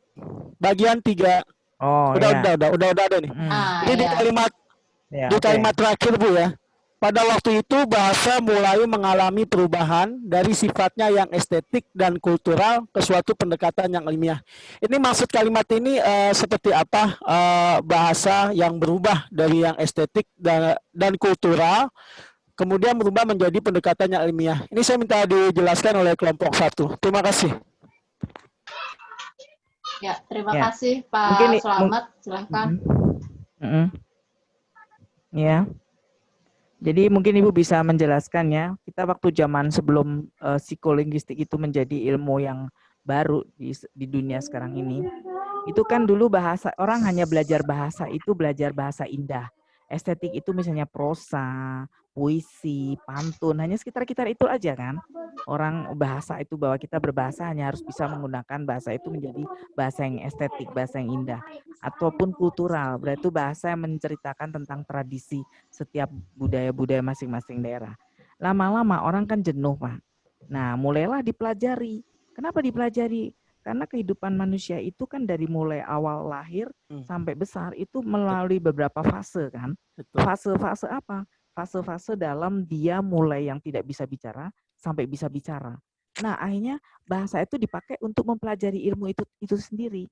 Bagian 3. Oh, udah ada nih. Jadi di kalimat terakhir Bu ya. Pada waktu itu bahasa mulai mengalami perubahan dari sifatnya yang estetik dan kultural ke suatu pendekatan yang ilmiah. Ini maksud kalimat ini seperti apa bahasa yang berubah dari yang estetik dan kultural kemudian berubah menjadi pendekatan yang ilmiah. Ini saya minta dijelaskan oleh kelompok 1. Terima kasih. Ya, terima kasih Pak Slamet. Silahkan. Ya. Jadi mungkin Ibu bisa menjelaskan ya, kita waktu zaman sebelum psikolinguistik itu menjadi ilmu yang baru di dunia sekarang ini, itu kan dulu bahasa, orang hanya belajar bahasa indah. Estetik itu misalnya prosa, puisi, pantun, hanya sekitar-sekitar itu aja kan. Orang bahasa itu bahwa kita berbahasa hanya harus bisa menggunakan bahasa itu menjadi bahasa yang estetik, bahasa yang indah. Ataupun kultural, berarti bahasa yang menceritakan tentang tradisi setiap budaya-budaya masing-masing daerah. Lama-lama orang kan jenuh, Pak. Nah, mulailah dipelajari. Kenapa dipelajari? Karena kehidupan manusia itu kan dari mulai awal lahir sampai besar itu melalui beberapa fase kan. Fase-fase apa? Fase-fase dalam dia mulai yang tidak bisa bicara sampai bisa bicara. Nah, akhirnya bahasa itu dipakai untuk mempelajari ilmu itu sendiri.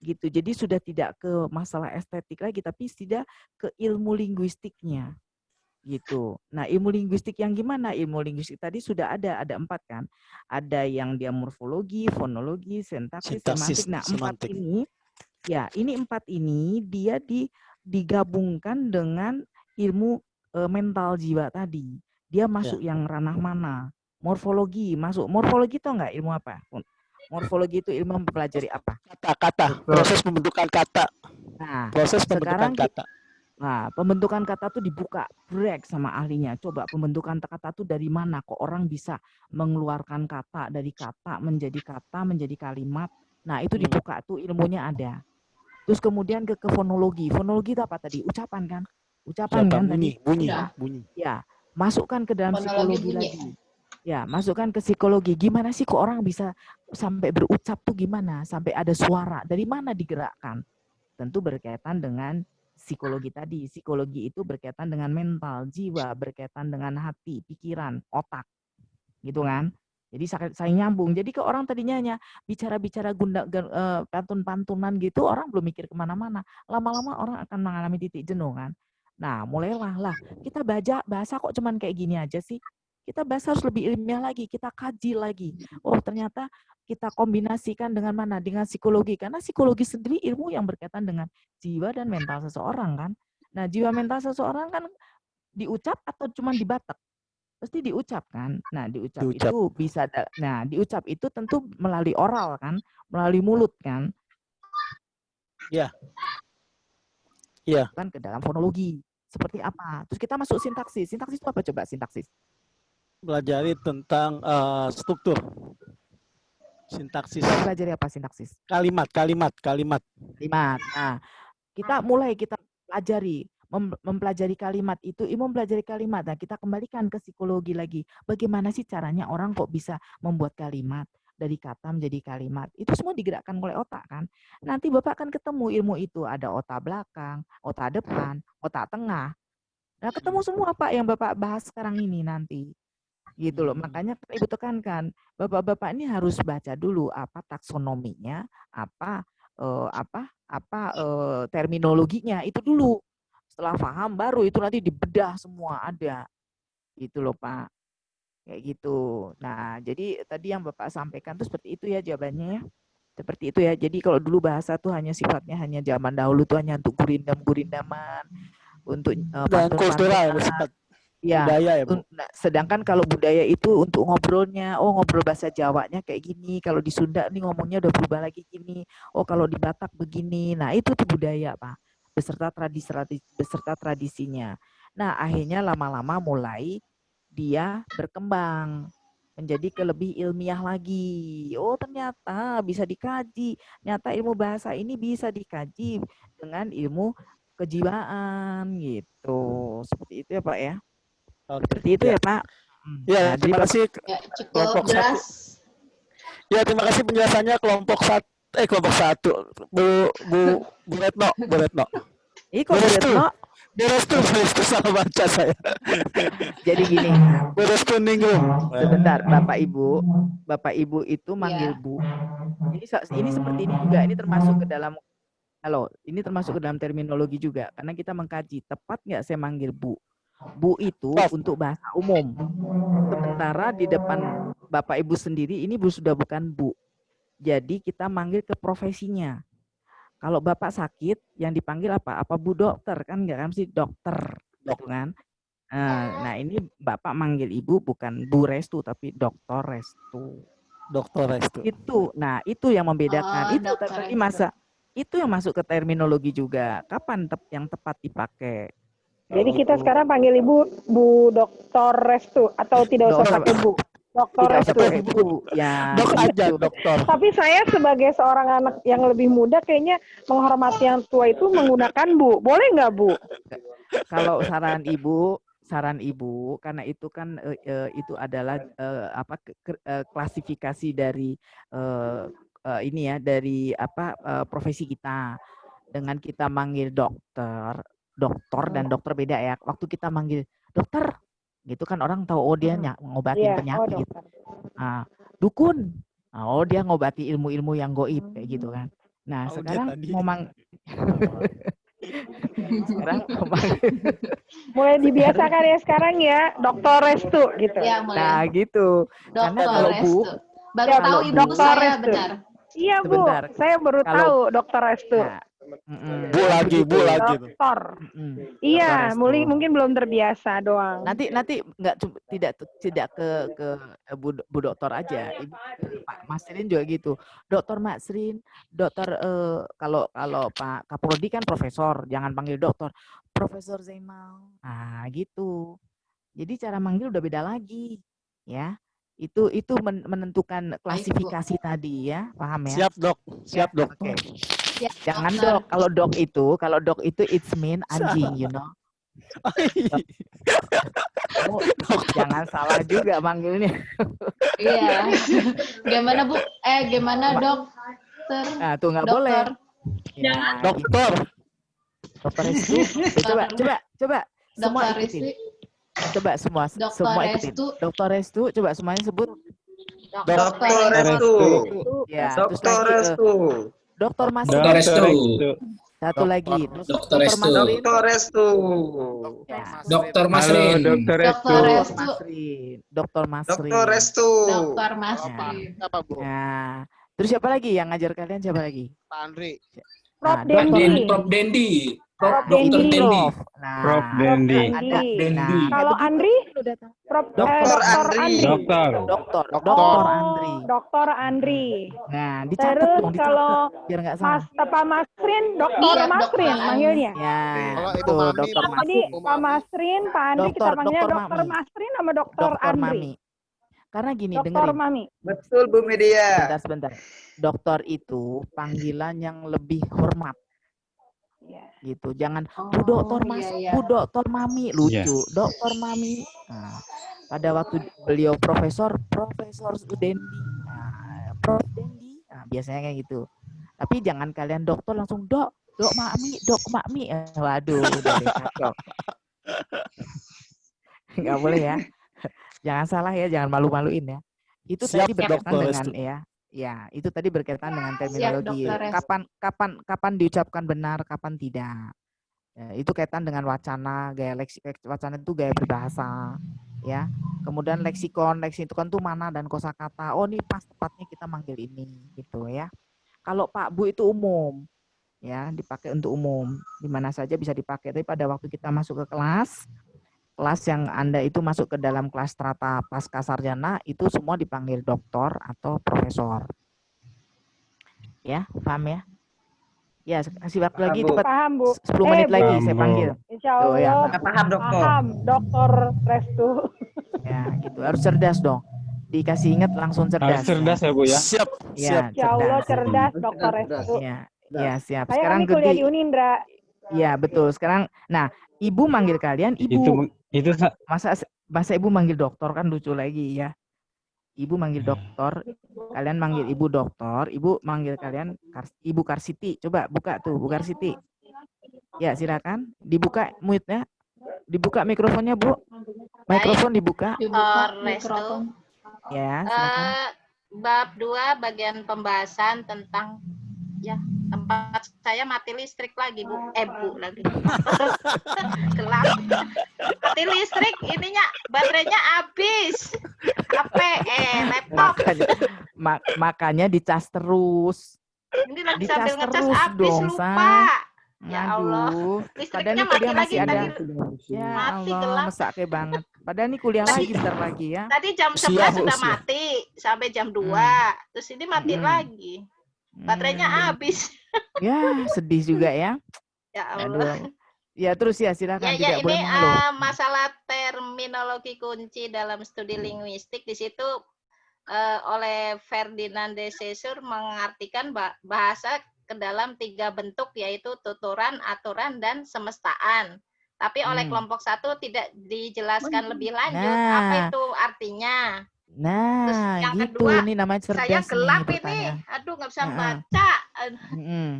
Gitu. Jadi sudah tidak ke masalah estetik lagi, tapi sudah ke ilmu linguistiknya. Gitu. Nah, ilmu linguistik yang gimana? Ilmu linguistik tadi sudah ada 4 kan. Ada yang dia morfologi, fonologi, sintaksis, semantik. Nah, 4 ini ya, ini 4 ini dia digabungkan dengan ilmu mental jiwa tadi. Dia masuk yang ranah mana? Morfologi masuk. Morfologi itu enggak ilmu apa? Morfologi itu ilmu mempelajari apa? Kata-kata, proses pembentukan kata. Nah, Proses pembentukan sekarang kata. Nah, pembentukan kata tuh dibuka break sama ahlinya. Coba pembentukan kata tuh dari mana kok orang bisa mengeluarkan kata dari kata menjadi kalimat. Nah, itu dibuka tuh ilmunya ada. Terus kemudian ke fonologi. Fonologi itu apa tadi? Ucapan kan? Ucapan kan bunyi, tadi? bunyi. Ya, masukkan ke dalam Fonologi psikologi bunyi. lagi. Ya, masukkan ke psikologi. Gimana sih kok orang bisa sampai berucap tuh gimana? Sampai ada suara. Dari mana digerakkan? Tentu berkaitan dengan psikologi tadi. Psikologi itu berkaitan dengan mental, jiwa, berkaitan dengan hati, pikiran, otak. Gitu kan? Jadi saya nyambung. Jadi ke orang tadinya hanya bicara-bicara pantun-pantunan gitu, orang belum mikir kemana-mana. Lama-lama orang akan mengalami titik jenuh kan. Nah, mulailah kita baca bahasa kok cuman kayak gini aja sih. Kita bahasa harus lebih ilmiah lagi, kita kaji lagi. Oh, ternyata kita kombinasikan dengan mana? Dengan psikologi. Karena psikologi sendiri ilmu yang berkaitan dengan jiwa dan mental seseorang kan. Nah, jiwa mental seseorang kan diucap atau cuma dibatek? Pasti diucap kan. Nah, diucap itu bisa diucap itu tentu melalui oral kan, melalui mulut kan. Iya. Iya. Kan ke dalam fonologi. Seperti apa? Terus kita masuk sintaksis. Sintaksis itu apa coba sintaksis? Pelajari tentang struktur. Sintaksis. Pelajari apa sintaksis? Kalimat. Nah, kita pelajari mempelajari kalimat itu, mempelajari kalimat. Nah, kita kembalikan ke psikologi lagi. Bagaimana sih caranya orang kok bisa membuat kalimat dari kata menjadi kalimat? Itu semua digerakkan oleh otak kan. Nanti Bapak akan ketemu ilmu itu, ada otak belakang, otak depan, otak tengah. Nah, ketemu semua Pak yang Bapak bahas sekarang ini nanti. Gitu loh. Makanya Ibu tekankan, Bapak-bapak ini harus baca dulu apa taksonominya, apa terminologinya itu dulu. Setelah paham baru itu nanti dibedah semua ada. Gitu loh Pak. Kayak gitu. Nah, jadi tadi yang Bapak sampaikan tuh seperti itu ya jawabannya ya. Seperti itu ya. Jadi kalau dulu bahasa tuh hanya sifatnya hanya zaman dahulu tuh hanya untuk gurindaman, untuk dan kultural bersifat budaya ya, Bu. Sedangkan kalau budaya itu untuk ngobrolnya, ngobrol bahasa Jawanya kayak gini, kalau di Sunda nih ngomongnya udah berubah lagi gini, kalau di Batak begini. Nah, itu tuh budaya, Pak. Beserta tradisinya. Nah, akhirnya lama-lama mulai dia berkembang menjadi lebih ilmiah lagi. Oh, ternyata bisa dikaji. Ternyata ilmu bahasa ini bisa dikaji dengan ilmu kejiwaan gitu. Seperti itu ya, Pak ya. Seperti itu ya, Pak. Ya, terima kasih kelompok jelas. Ya, terima kasih penjelasannya kelompok satu. Bu Retno. Bu Restu salah baca saya. Jadi gini. Bu Restu Ningrum. Sebentar, Bapak Ibu itu manggil Bu. Ini seperti ini juga. Ini termasuk ke dalam terminologi juga. Karena kita mengkaji tepat nggak saya manggil Bu. Bu itu untuk bahasa umum. Sementara di depan Bapak Ibu sendiri ini Bu sudah bukan Bu. Jadi kita manggil ke profesinya. Kalau Bapak sakit yang dipanggil apa? Apa Bu dokter kan nggak kan sih dokter, gitu kan? Nah ini Bapak manggil Ibu bukan Bu Restu tapi Dokter Restu. Dokter Restu. Itu, nah itu yang membedakan. Itu tadi itu yang masuk ke terminologi juga. Kapan yang tepat dipakai? Jadi kita sekarang panggil Ibu Bu Dokter Restu atau tidak usah pakai Bu? Dokter Restu. Ya, Dok aja, dokter. Tapi saya sebagai seorang anak yang lebih muda kayaknya menghormati yang tua itu menggunakan Bu. Boleh nggak Bu? Kalau saran Ibu karena itu kan itu adalah klasifikasi dari dari profesi kita. Dengan kita manggil dokter dan dokter beda ya. Waktu kita manggil dokter gitu kan orang tahu dia ngobatin penyakit. Dukun. Dia ngobati ilmu-ilmu yang goib kayak gitu kan. Nah, sekarang sekarang mulai dibiasakan ya sekarang ya Dokter Restu gitu. Ya, nah, gitu. Karena kalau Bu baru tahu Ibu saya benar. Iya Bu, saya baru tahu Dokter Restu. Bu lagi, bu begitu. lagi. Dokter. Mm-mm. Dokter Iya, Restu. mungkin belum terbiasa doang. Nanti nggak tidak ke Bu Dokter aja, Ibu ke Pak Masrin juga gitu. Dokter Masrin, dokter kalau Pak Kapoldi kan profesor, jangan panggil dokter. Profesor Zainal. Nah, gitu. Jadi cara manggil udah beda lagi, ya. Itu menentukan klasifikasi tadi ya, paham ya? Siap, Dok. Siap, Ya, Dok. oke. Ya, Jangan dokter. dok. Kalau dok itu it's mean anjing, you know. Kamu jangan salah juga manggilnya. Iya. Gimana Bu? Gimana dokter? Nah, tuh nggak boleh. Ya, Dokter. Dokter Restu. Coba semua Dokter ikutin. Restu. Coba semua ikutin. Restu. Dokter Restu, coba semuanya sebut. Dokter Restu. Ya, terus Dokter lagi Restu. Dokter Masrin. Dokter Restu. Satu lagi. Dokter Restu. Masrin. Dokter Restu. Ya. Dokter Masrin. Dokter Restu. Dokter Masrin. Dokter Restu. Dokter Masrin. Apa, Bu? Nah, terus siapa lagi yang ngajar kalian siapa lagi? Pak Andri. Prof. Nah, Dendi. Prof. Dendi. Prof. Dokter Dendi. Dendi. Nah, Prof. Dendi. ada Dendi. Kalau Andri? Prof. Dokter Andri. Dokter. Dokter Andri. Dokter Andri. Nah, dicatat Terus dong, kalau biar nggak salah. Pak Masrin, Dokter Iya, Masrin Dokter manggilnya. Ya, Kalau Ibu itu Mami, Dokter Jadi Masrin. Pak Masrin, Pak Andri kita panggilnya Dokter Dokter Mami. Masrin sama Dokter Andri. Mami. Karena gini, Dokter dengerin. Mami. Betul Bu Media. Sebentar. Dokter itu panggilan yang lebih hormat. Iya. Gitu. Jangan Bu Dokter Mas, iya. Bu Dokter Mami lucu. Yes. Dokter Mami. Nah, pada waktu beliau Profesor Dendi. Nah, Prof Dendi. Nah, biasanya kayak gitu. Tapi jangan kalian dokter langsung Dok Mami. Waduh, udah deh, kacau. Nggak boleh ya. Jangan salah ya, jangan malu-maluin ya. Itu Siap, tadi berkaitan Dokter dengan Restu. Ya, itu tadi berkaitan dengan terminologi. Dokter Restu. Kapan diucapkan benar, kapan tidak. Ya, itu kaitan dengan wacana, gaya wacana itu gaya berbahasa, ya. Kemudian leksikon itu mana dan kosakata. Oh, ini pas tepatnya kita manggil ini, gitu ya. Kalau Pak Bu itu umum, ya, dipakai untuk umum, di mana saja bisa dipakai. Tapi pada waktu kita masuk ke kelas yang Anda itu masuk ke dalam kelas strata pasca sarjana, itu semua dipanggil doktor atau profesor. Ya, paham ya? Ya, kasih waktu lagi cepat. Paham, Bu. 10 menit lagi Paham, saya Bu. panggil. Insya Allah. ya. Paham dokter. Paham, Dokter Restu. Ya, gitu. Harus cerdas dong. Dikasih ingat langsung cerdas. Harus cerdas ya, Bu ya. Siap. Ya, Insya Allah cerdas, Dokter Restu. Ya, siap. Saya Sekarang kami kuliah di ganti. Unindra. Ya, betul. Sekarang, nah, Ibu manggil kalian Ibu. Itu Masa Ibu manggil dokter kan lucu lagi ya. Ibu manggil dokter, kalian manggil Ibu dokter, Ibu manggil kalian Ibu Karsiti. Coba buka tuh, Bu Karsiti. Ya, silakan. Dibuka mute-nya. Dibuka mikrofonnya, Bu. Mikrofon dibuka. Dibuka Restu. mikrofon. Ya, silakan. Bab 2 bagian pembahasan tentang tempat saya mati listrik lagi, Bu. Bu lagi. Gelap. Mati listrik, ininya baterainya habis. HP, laptop. Makanya dicas terus. Ini lagi Dicas sambil ngecas terus habis, dong, lupa. Say. Ya Allah. Aduh, Listriknya padahal ini mati kuliah lagi masih ada. tadi. Ya Mati Allah, gelap. mesake banget. Padahal ini kuliah lagi bentar lagi ya. Tadi jam 11 sudah mati sampai jam 2. Terus ini mati lagi. Baterainya habis. Ya, sedih juga ya. Ya Allah. Aduh. Ya, terus ya silakan, Ya, tidak ini boleh mengeluh. masalah terminologi kunci dalam studi linguistik di situ oleh Ferdinand de Saussure mengartikan bahasa ke dalam 3 bentuk, yaitu tuturan, aturan, dan semestaan. Tapi oleh kelompok 1 tidak dijelaskan lebih lanjut apa itu artinya. Terus Nah, yang gitu. kedua, Ini namanya cerdas saya gelap nih ini, bertanya. aduh nggak bisa baca.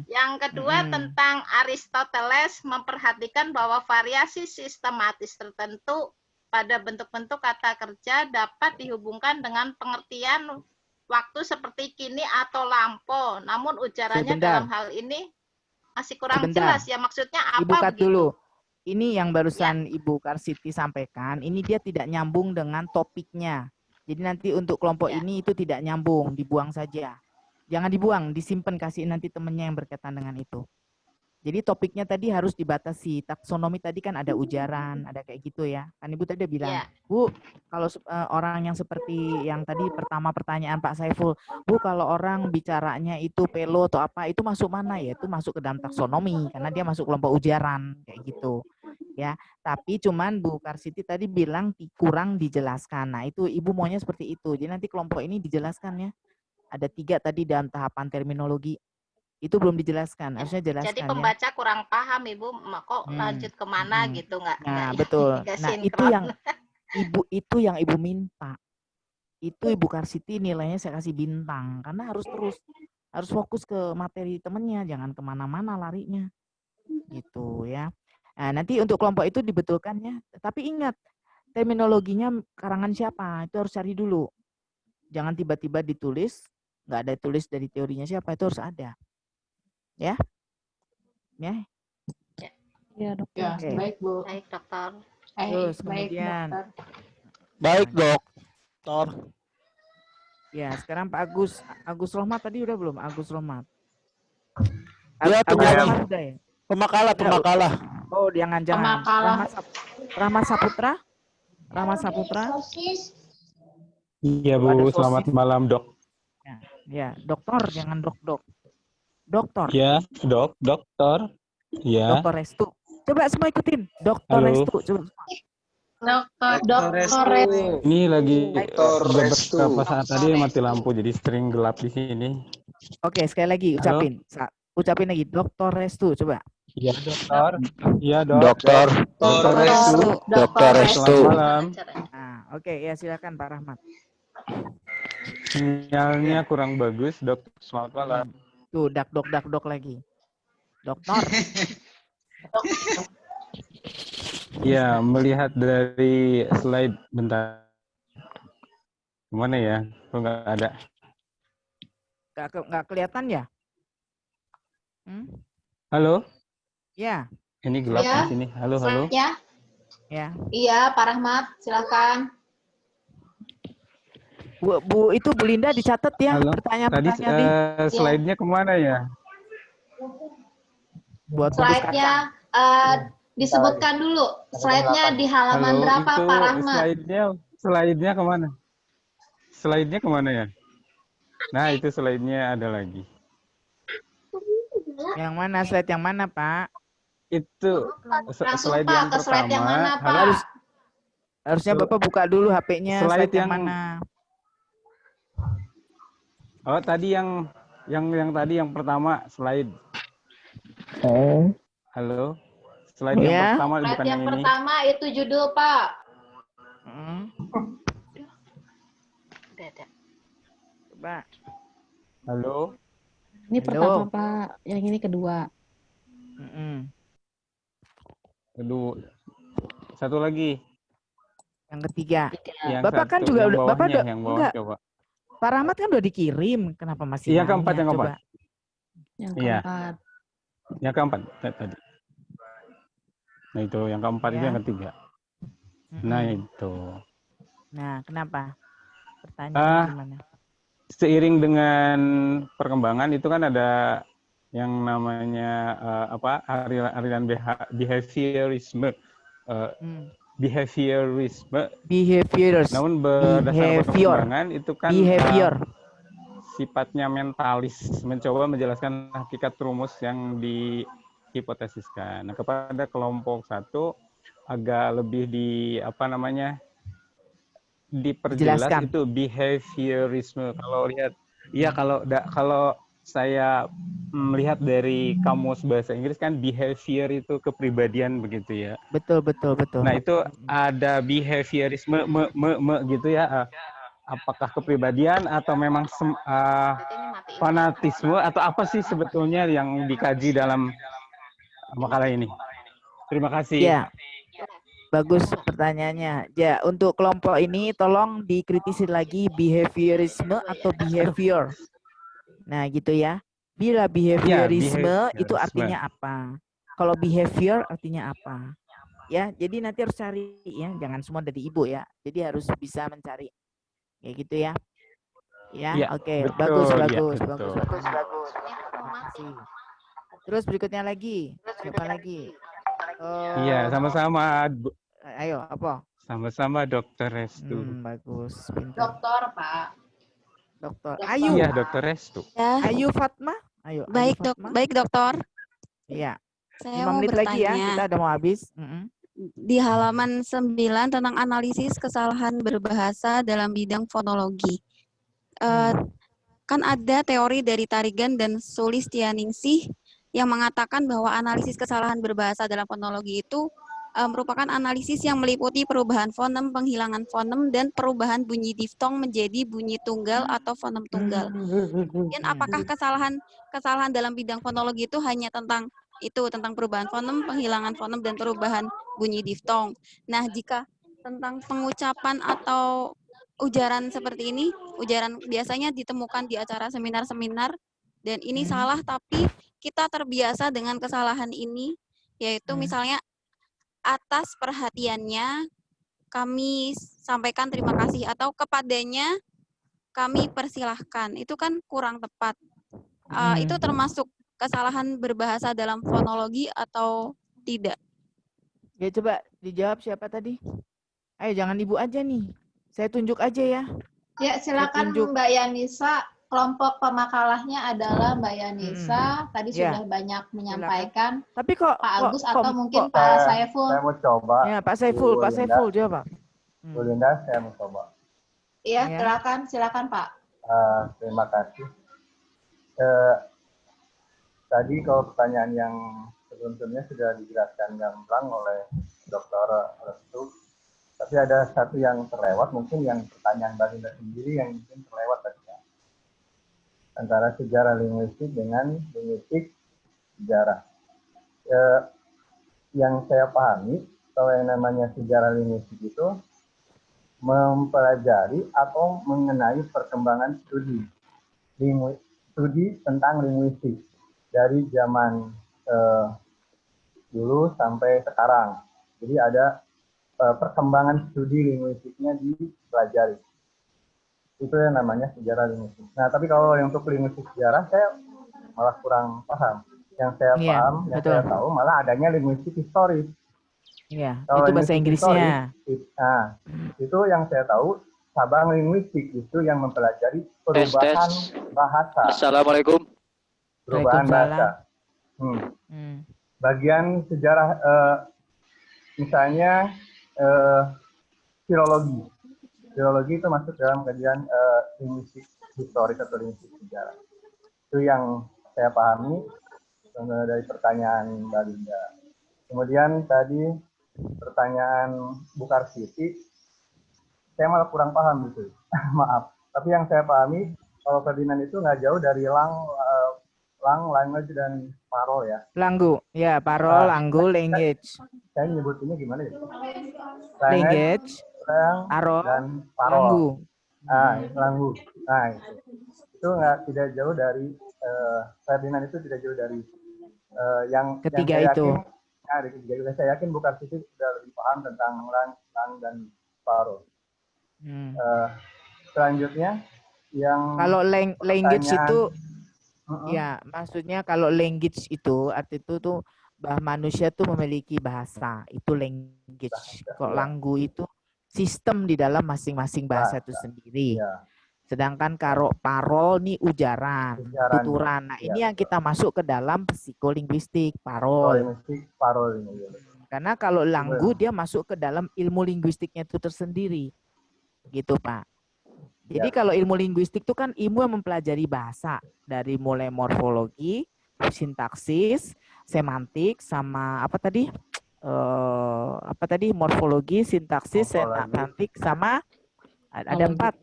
Yang kedua tentang Aristoteles memperhatikan bahwa variasi sistematis tertentu pada bentuk-bentuk kata kerja dapat dihubungkan dengan pengertian waktu seperti kini atau lampau. Namun ujarannya Sebentar. dalam hal ini masih kurang Sebentar. jelas ya, maksudnya apa Ibu cut begitu. dulu. Ini yang barusan Ibu Karsiti sampaikan, ini dia tidak nyambung dengan topiknya. Jadi nanti untuk kelompok ini itu tidak nyambung, dibuang saja. Jangan dibuang, disimpan, kasih nanti temennya yang berkaitan dengan itu. Jadi topiknya tadi harus dibatasi. Taksonomi tadi kan ada ujaran, ada kayak gitu ya. Kan Ibu tadi bilang, Ya. Bu, kalau orang yang seperti yang tadi pertama pertanyaan Pak Saiful, Bu, kalau orang bicaranya itu pelo atau apa, itu masuk mana ya? Itu masuk ke dalam taksonomi karena dia masuk kelompok ujaran kayak gitu. Ya, tapi cuman Bu Karsiti tadi bilang kurang dijelaskan. Nah, itu Ibu maunya seperti itu. Jadi nanti kelompok ini dijelaskan ya. Ada 3 tadi dalam tahapan terminologi. Itu belum dijelaskan, harusnya jelaskan Jadi ya. pembaca kurang paham Ibu, kok lanjut kemana gitu nggak Nah, betul. nggak Nah, itu sinkron. yang Ibu minta. Itu Ibu Karsiti nilainya saya kasih bintang karena harus fokus ke materi temennya, jangan kemana-mana larinya. Gitu ya. Nah, nanti untuk kelompok itu dibetulkan ya. Tapi ingat, terminologinya karangan siapa, itu harus cari dulu. Jangan tiba-tiba ditulis, nggak ada tulis dari teorinya siapa, itu harus ada. Ya? Ya? Ya, dokter. Ya, Oke. baik Bu. Baik, dokter. Terus Baik, kemudian dokter. Baik, dokter. ya sekarang Pak Agus Rohmat tadi udah belum? Agus Rohmat. Ya, Agus tunggu. Rohmat udah ya? Pemakalah. Oh, jangan. Pemakalah. Rahmat Saputra? Rahmat Saputra? Iya, Ada Bu. sosis. Selamat malam, Dok. Ya, dokter, jangan dok. Dokter. Ya, dokter. Ya. Dokter Restu. Coba semua ikutin. Dokter Halo. Restu. Coba. Dokter Restu. Ini lagi Dokter Restu. beberapa saat tadi mati lampu, jadi sering gelap di sini. Oke, sekali lagi Halo. ucapin lagi. Dokter Restu, coba. Iya, dokter. Iya, dok. Dokter. Dokter Restu. Dokter Restu. Selamat malam. Nah, oke, ya silakan Pak Rahmat. Sinyalnya kurang bagus, dok. Selamat malam. Tuh, dak-dok lagi. Dokter. Ya, melihat dari slide bentar. Gimana ya? Kok nggak ada? Nggak kelihatan ya? Halo? Ya. Ini gelap Ya. di sini. Halo. Slide-nya? Ya. Iya, Pak Rahmat, silakan. Bu itu Bu Linda dicatat ya Halo. Tadi pertanyaan-pertanyaan slide-nya kemana ya? buat Slide-nya disebutkan dulu. Slide-nya di halaman Halo, berapa, itu Pak Rahmat? slide-nya kemana? Slide-nya kemana ya? Nah, itu slide-nya ada lagi. Yang mana? Slide yang mana, Pak? Itu Langsung, slide Pak, yang ke slide yang pertama. mana, Pak? Harusnya Bapak buka dulu HP-nya. Slide yang mana? Oh, tadi yang tadi yang pertama slide. Halo. Slide yang Ya. pertama Slide bukan yang yang ini. pertama itu judul, Pak. Coba. Halo. Ini pertama, Pak. Yang ini kedua. Kedua. Satu lagi. Yang ketiga. Yang Bapak kan satu, juga yang udah, Bapak bawahnya, udah, yang bawah enggak. coba. Pak Rahmat kan udah dikirim. Kenapa masih Yang nanya? keempat, yang keempat. Coba. Yang Iya. keempat. Yang keempat tadi. Nah, itu yang keempat itu Ya. yang ketiga. Nah, itu. Nah, kenapa? Pertanyaannya gimana? Seiring dengan perkembangan itu kan ada yang namanya aliran behaviorisme. Behaviors. Namun berdasarkan perkembangan itu kan sifatnya mentalis, mencoba menjelaskan hakikat rumus yang dihipotesiskan. Nah, kepada kelompok satu agak lebih diperjelas Dijelaskan. itu behaviorisme. Kalau lihat, iya kalau saya melihat dari kamus bahasa Inggris kan behavior itu kepribadian begitu ya. Betul. Nah, itu ada behaviorisme gitu ya. Apakah kepribadian atau memang fanatisme atau apa sih sebetulnya yang dikaji dalam makalah ini? Terima kasih. Ya. Bagus pertanyaannya. Ya, untuk kelompok ini tolong dikritisi lagi behaviorisme atau behavior. Nah, gitu ya. Bila behaviorisme itu artinya apa? Kalau behavior artinya apa? Ya, jadi nanti harus cari ya, jangan semua dari Ibu ya. Jadi harus bisa mencari. Kayak gitu ya. Ya, Ya, oke. betul, Bagus. ya, betul. Terima kasih. Terus berikutnya lagi. Siapa lagi? Iya, sama-sama. Ayo, apa? Sama-sama Dokter Restu. Bagus, pintar. Dokter, Pak. Dokter. Dokter, Ayu. Iya, Dokter Restu. Ya. Ayu Fatma. Ayo, Baik, Ayu Fatma. baik dokter. Iya. Saya 5 mau menit lagi ya, bertanya. kita udah mau habis. Di halaman 9 tentang analisis kesalahan berbahasa dalam bidang fonologi. Kan ada teori dari Tarigan dan Sulistianingsih yang mengatakan bahwa analisis kesalahan berbahasa dalam fonologi itu merupakan analisis yang meliputi perubahan fonem, penghilangan fonem, dan perubahan bunyi diftong menjadi bunyi tunggal atau fonem tunggal. Dan apakah kesalahan dalam bidang fonologi itu hanya tentang perubahan fonem, penghilangan fonem, dan perubahan bunyi diftong. Nah, jika tentang pengucapan atau ujaran seperti ini, ujaran biasanya ditemukan di acara seminar-seminar, dan ini salah, tapi kita terbiasa dengan kesalahan ini, yaitu misalnya atas perhatiannya kami sampaikan terima kasih, atau kepadanya kami persilahkan. Itu kan kurang tepat. Itu termasuk kesalahan berbahasa dalam fonologi atau tidak? Ya, coba dijawab siapa tadi? Ayo, jangan Ibu aja nih. Saya tunjuk aja ya. Ya, silakan Mbak Yanisa. Kelompok pemakalahnya adalah Mbak Yanisa. Tadi sudah banyak menyampaikan. Tapi kok Pak Agus atau mungkin Pak Saiful? Saya mau coba. Ya, Pak Saiful, Pak Saiful jawab, Pak. Bu Linda, saya mau coba. Iya, silakan Pak. Terima kasih. Tadi kalau pertanyaan yang sebelumnya sudah dijelaskan gamblang oleh Dr. Restu, tapi ada satu yang terlewat, mungkin yang pertanyaan Mbak Linda sendiri yang mungkin terlewat tadi ya. Antara sejarah linguistik dengan linguistik sejarah. Yang saya pahami, kalau yang namanya sejarah linguistik itu mempelajari atau mengenai perkembangan studi tentang linguistik dari zaman dulu sampai sekarang. Jadi ada perkembangan studi linguistiknya dipelajari. Itu yang namanya sejarah linguistik. Nah, tapi kalau untuk linguistik sejarah saya malah kurang paham. Yang saya paham, yang saya tahu malah adanya linguistik historis. Iya, Kalau itu bahasa Inggrisnya. Nah, itu yang saya tahu cabang linguistik itu yang mempelajari perubahan bahasa. Assalamualaikum. Perubahan bahasa. Bagian sejarah, misalnya filologi. Filologi itu masuk dalam kajian linguistik historis atau linguistik sejarah. Itu yang saya pahami dari pertanyaan Mbak Linda. Kemudian tadi pertanyaan Bu Karsiti, saya malah kurang paham gitu. Maaf. Tapi yang saya pahami, kalau Ferdinand itu nggak jauh dari language dan parol ya. Langgu, ya parol, langgu, language. Saya nyebutnya gimana ya? Language, parol, dan parol. langgu. Langgu. Nah, itu tidak jauh dari Ferdinand itu tidak jauh dari yang ketiga yang itu. Dari ketiga itu saya yakin Bu Karsiti sudah lebih paham tentang lang dan parol. Selanjutnya yang kalau language itu ya maksudnya kalau language itu arti itu tuh bahwa manusia tuh memiliki bahasa, itu language. Kalau langgu itu sistem di dalam masing-masing bahasa itu sendiri. Sedangkan kalau parol nih ujaran, tuturan. Nah, ini yang kita masuk ke dalam psikolinguistik, parol. Karena kalau langgu dia masuk ke dalam ilmu linguistiknya itu tersendiri. Gitu, Pak. Jadi kalau ilmu linguistik itu kan ilmu yang mempelajari bahasa dari mulai morfologi, sintaksis, semantik, sama apa tadi? Morfologi, sintaksis, semantik, sama ada 4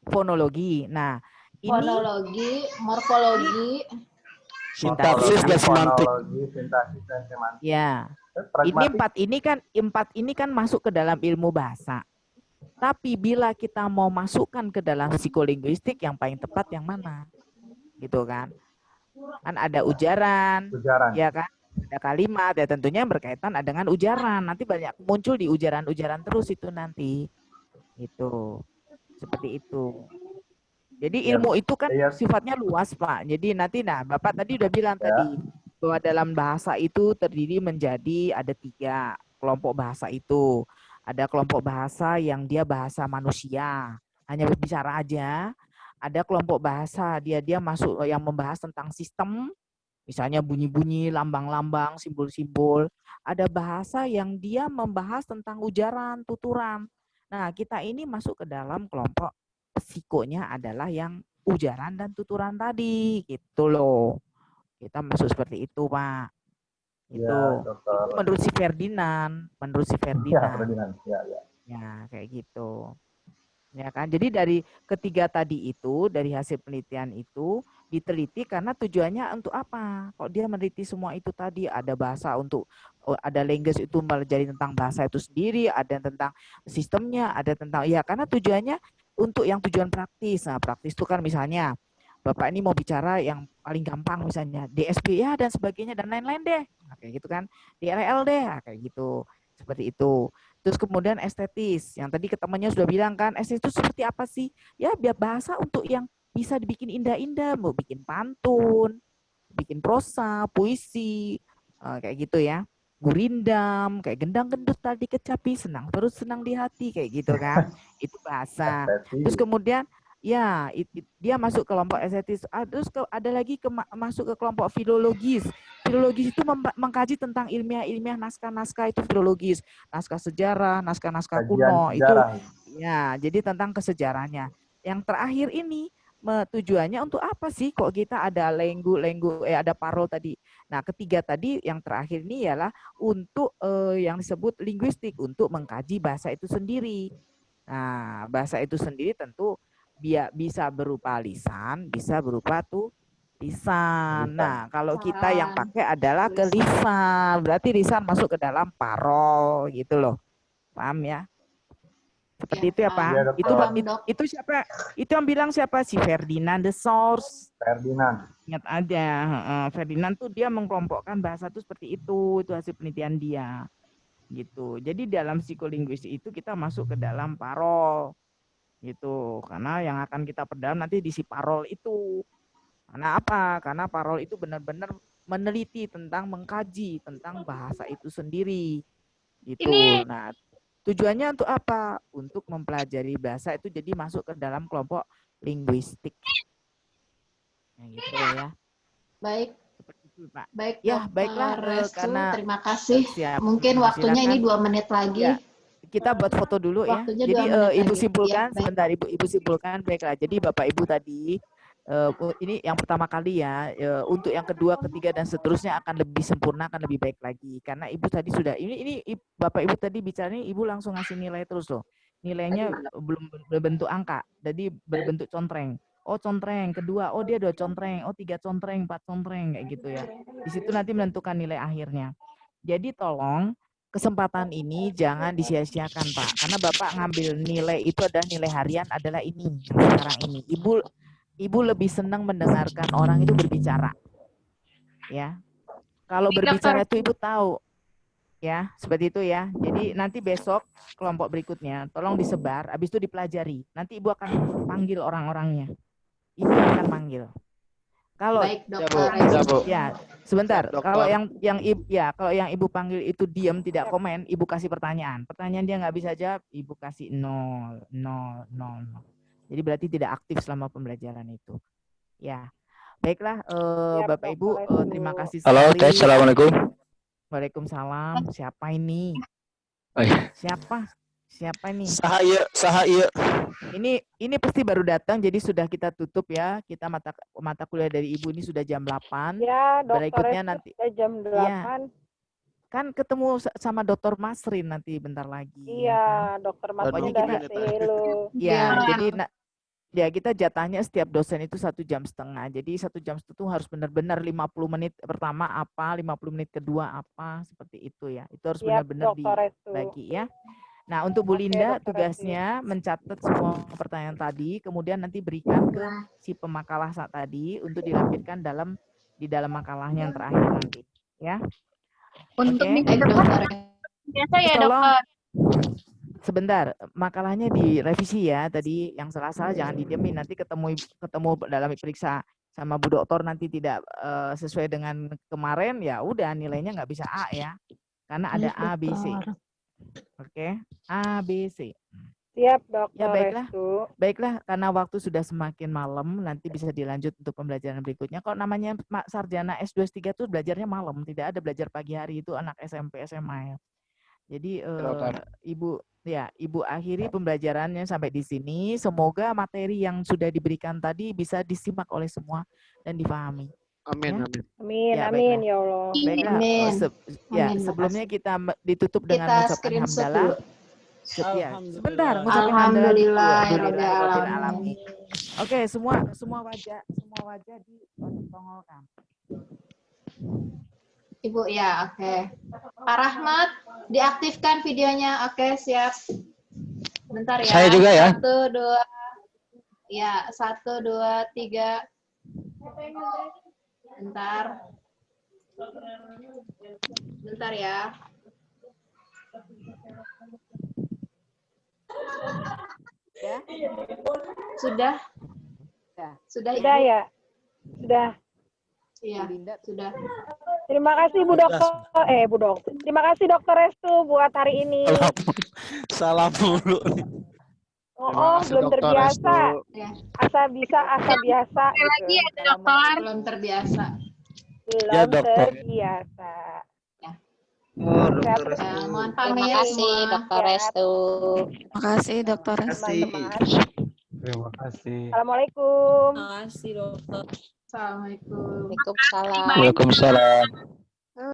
fonologi. Nah, ini fonologi, morfologi, sintaksis dan semantik. Ya. Empat ini kan masuk ke dalam ilmu bahasa. Tapi bila kita mau masukkan ke dalam psikolinguistik, yang paling tepat yang mana? Gitu kan? Kan ada ujaran. Ya kan? Ada kalimat, ya tentunya berkaitan dengan ujaran. Nanti banyak muncul di ujaran-ujaran terus itu nanti. Gitu. Seperti itu. Jadi ilmu itu kan sifatnya luas, Pak. Jadi nanti Bapak tadi udah bilang tadi, bahwa dalam bahasa itu terdiri menjadi ada 3 kelompok bahasa itu. Ada kelompok bahasa yang dia bahasa manusia, hanya berbicara aja. Ada kelompok bahasa dia masuk yang membahas tentang sistem, misalnya bunyi-bunyi, lambang-lambang, simbol-simbol. Ada bahasa yang dia membahas tentang ujaran, tuturan. Nah, kita ini masuk ke dalam kelompok psikonya adalah yang ujaran dan tuturan tadi, gitu loh. Kita masuk seperti itu, Pak. Itu. Ya, dokter. Itu menurut si Ferdinand, Ya, Ferdinand. Ya, kayak gitu. Ya kan? Jadi dari ketiga tadi itu, dari hasil penelitian itu diteliti karena tujuannya untuk apa? Kok dia meneliti semua itu tadi, ada bahasa untuk ada language itu mempelajari tentang bahasa itu sendiri, ada tentang sistemnya, ada tentang ya karena tujuannya untuk yang tujuan praktis. Nah, praktis itu kan misalnya Bapak ini mau bicara yang paling gampang misalnya DSP ya dan sebagainya dan lain-lain deh. Nah, kayak gitu kan. DLL deh, nah, kayak gitu. Seperti itu. Terus kemudian estetis. Yang tadi ketemunya sudah bilang kan, estetis itu seperti apa sih? Ya biar bahasa untuk yang bisa dibikin indah-indah, mau bikin pantun, bikin prosa, puisi, kayak gitu ya. Gurindam, kayak gendang-gendut tadi kecapi, senang terus senang di hati, kayak gitu kan. Itu bahasa. Terus kemudian ya, dia masuk ke kelompok estetis. Terus ada lagi masuk ke kelompok filologis. Filologis itu mengkaji tentang ilmiah-ilmiah naskah-naskah itu filologis. Naskah sejarah, naskah-naskah kuno. Itu ya, jadi tentang kesejarahnya. Yang terakhir ini tujuannya untuk apa sih? Kok kita ada ada parol tadi. Nah, ketiga tadi yang terakhir ini ialah untuk yang disebut linguistik, untuk mengkaji bahasa itu sendiri. Nah, bahasa itu sendiri tentu bisa berupa lisan, bisa berupa lisan. Nah, kalau kita yang pakai adalah ke lisan, berarti lisan masuk ke dalam parol gitu loh. Paham ya? Seperti itu ya, Pak. Ya, itu siapa? Itu yang bilang siapa? Si Ferdinand de Source. Ferdinand. Ingat aja, Ferdinand tuh dia mengkelompokkan bahasa itu seperti itu hasil penelitian dia. Gitu. Jadi dalam psikolinguistik itu kita masuk ke dalam parol. Gitu, karena yang akan kita perdalam nanti di si parol itu. Karena apa? Karena parol itu benar-benar meneliti tentang mengkaji tentang bahasa itu sendiri. Gitu. Nah, tujuannya untuk apa? Untuk mempelajari bahasa itu jadi masuk ke dalam kelompok linguistik. Nah, gitu ya. Baik. Seperti itu, Pak. Baik, ya, baiklah Restu, karena terima kasih. Siap. Mungkin waktunya Silakan. ini 2 menit lagi. Ya. Kita buat foto dulu ya. Waktunya Jadi 2 menit Ibu lagi. simpulkan Ya, sebentar, Ibu simpulkan. Baiklah. Jadi Bapak Ibu tadi ini yang pertama kali ya. Untuk yang kedua, ketiga dan seterusnya akan lebih sempurna, akan lebih baik lagi. Karena Ibu tadi sudah ini Bapak Ibu tadi bicara ini, Ibu langsung ngasih nilai terus loh. Nilainya belum berbentuk angka, jadi berbentuk contreng. Oh contreng, kedua, oh dia 2 contreng, oh 3 contreng, 4 contreng kayak gitu ya. Di situ nanti menentukan nilai akhirnya. Jadi tolong kesempatan ini jangan disia-siakan, Pak. Karena Bapak ngambil nilai itu adalah nilai harian adalah ini sekarang ini. Ibu lebih senang mendengarkan orang itu berbicara. Ya. Kalau berbicara itu Ibu tahu. Ya, seperti itu ya. Jadi nanti besok kelompok berikutnya tolong disebar, habis itu dipelajari. Nanti Ibu akan panggil orang-orangnya. Ibu akan panggil. Kalau baik, Dokter. Ya, sebentar. Kalau kalau yang Ibu panggil itu diam tidak komen, Ibu kasih pertanyaan. Pertanyaan dia nggak bisa jawab, Ibu kasih 0, 0, 0. Jadi berarti tidak aktif selama pembelajaran itu. Ya. Baiklah, Bapak Ibu, terima kasih sekali. Halo, tes. Assalamualaikum. Waalaikumsalam. Siapa ini? Siapa ini? Sahaya. Ini pasti baru datang, jadi sudah kita tutup ya. Kita mata kuliah dari Ibu ini sudah jam 8. Ya, Berikutnya nanti jam 8. Ya. Kan ketemu sama Dr. Masrin nanti bentar lagi. Iya, ya kan? Dr. Masrin udah Ya, jadi ya kita jatahnya setiap dosen itu 1,5 jam. Jadi 1,5 jam itu harus benar-benar 50 menit pertama apa, 50 menit kedua apa, seperti itu ya. Itu harus benar-benar dibagi ya. Nah, untuk Bu Linda tugasnya mencatat semua pertanyaan tadi, kemudian nanti berikan ke si pemakalah saat tadi untuk dilampirkan di dalam makalahnya yang terakhir nanti, ya. Untuk minggu depan biasa ya, Dokter. Sebentar, makalahnya direvisi ya. Tadi yang salah jangan didiemin, nanti ketemu dalam periksa sama Bu Doktor nanti tidak sesuai dengan kemarin, ya udah nilainya nggak bisa A ya, karena ada A, B, C. Oke, A, B, C. Siap, Ya Dokter baiklah, Restu. baiklah karena waktu sudah semakin malam, nanti bisa dilanjut untuk pembelajaran berikutnya. Kok namanya sarjana S2 S3 tuh belajarnya malam, tidak ada belajar pagi hari, itu anak SMP SMA ya. Jadi Ibu akhiri pembelajarannya sampai di sini. Semoga materi yang sudah diberikan tadi bisa disimak oleh semua dan difahami. Amin, Ya. amin. Amin, Ya, amin baiklah. ya Allah. Baiklah, Amin. ya Amin, sebelumnya makasih. kita ditutup dengan Kita mengucapkan screenshot hamdalah. dulu. Ya, sebentar, ngucapin hamdalah dulu. Alhamdulillahirobbilalamin. Oke, semua wajah ditongolkan. Ibu ya, oke. Pak Rahmat, diaktifkan videonya. Oke, siap. Bentar ya. Saya juga ya. 1, 2. Ya, 1, 2, 3. Bentar. Bentar ya. Ya? Sudah? Sudah, Sudah Ibu? ya? Sudah. Iya, sudah. Terima kasih Bu Dokter. Bu Dokter. Terima kasih Dokter Restu buat hari ini. Salam mulu. Belum terbiasa. Ya. Asa bisa, asa biasa. Lagi ya, Dokter. Belum terbiasa. Ya, Belum Dokter. terbiasa. Oh, Sehat Dokter terus. Restu. Mohon Terima pamit kasih, semua. Dokter Restu. Terima kasih, Dokter Restu. Teman-teman. Terima kasih. Assalamualaikum. Terima kasih, Dokter. Assalamualaikum. Waalaikumsalam. Waalaikumsalam.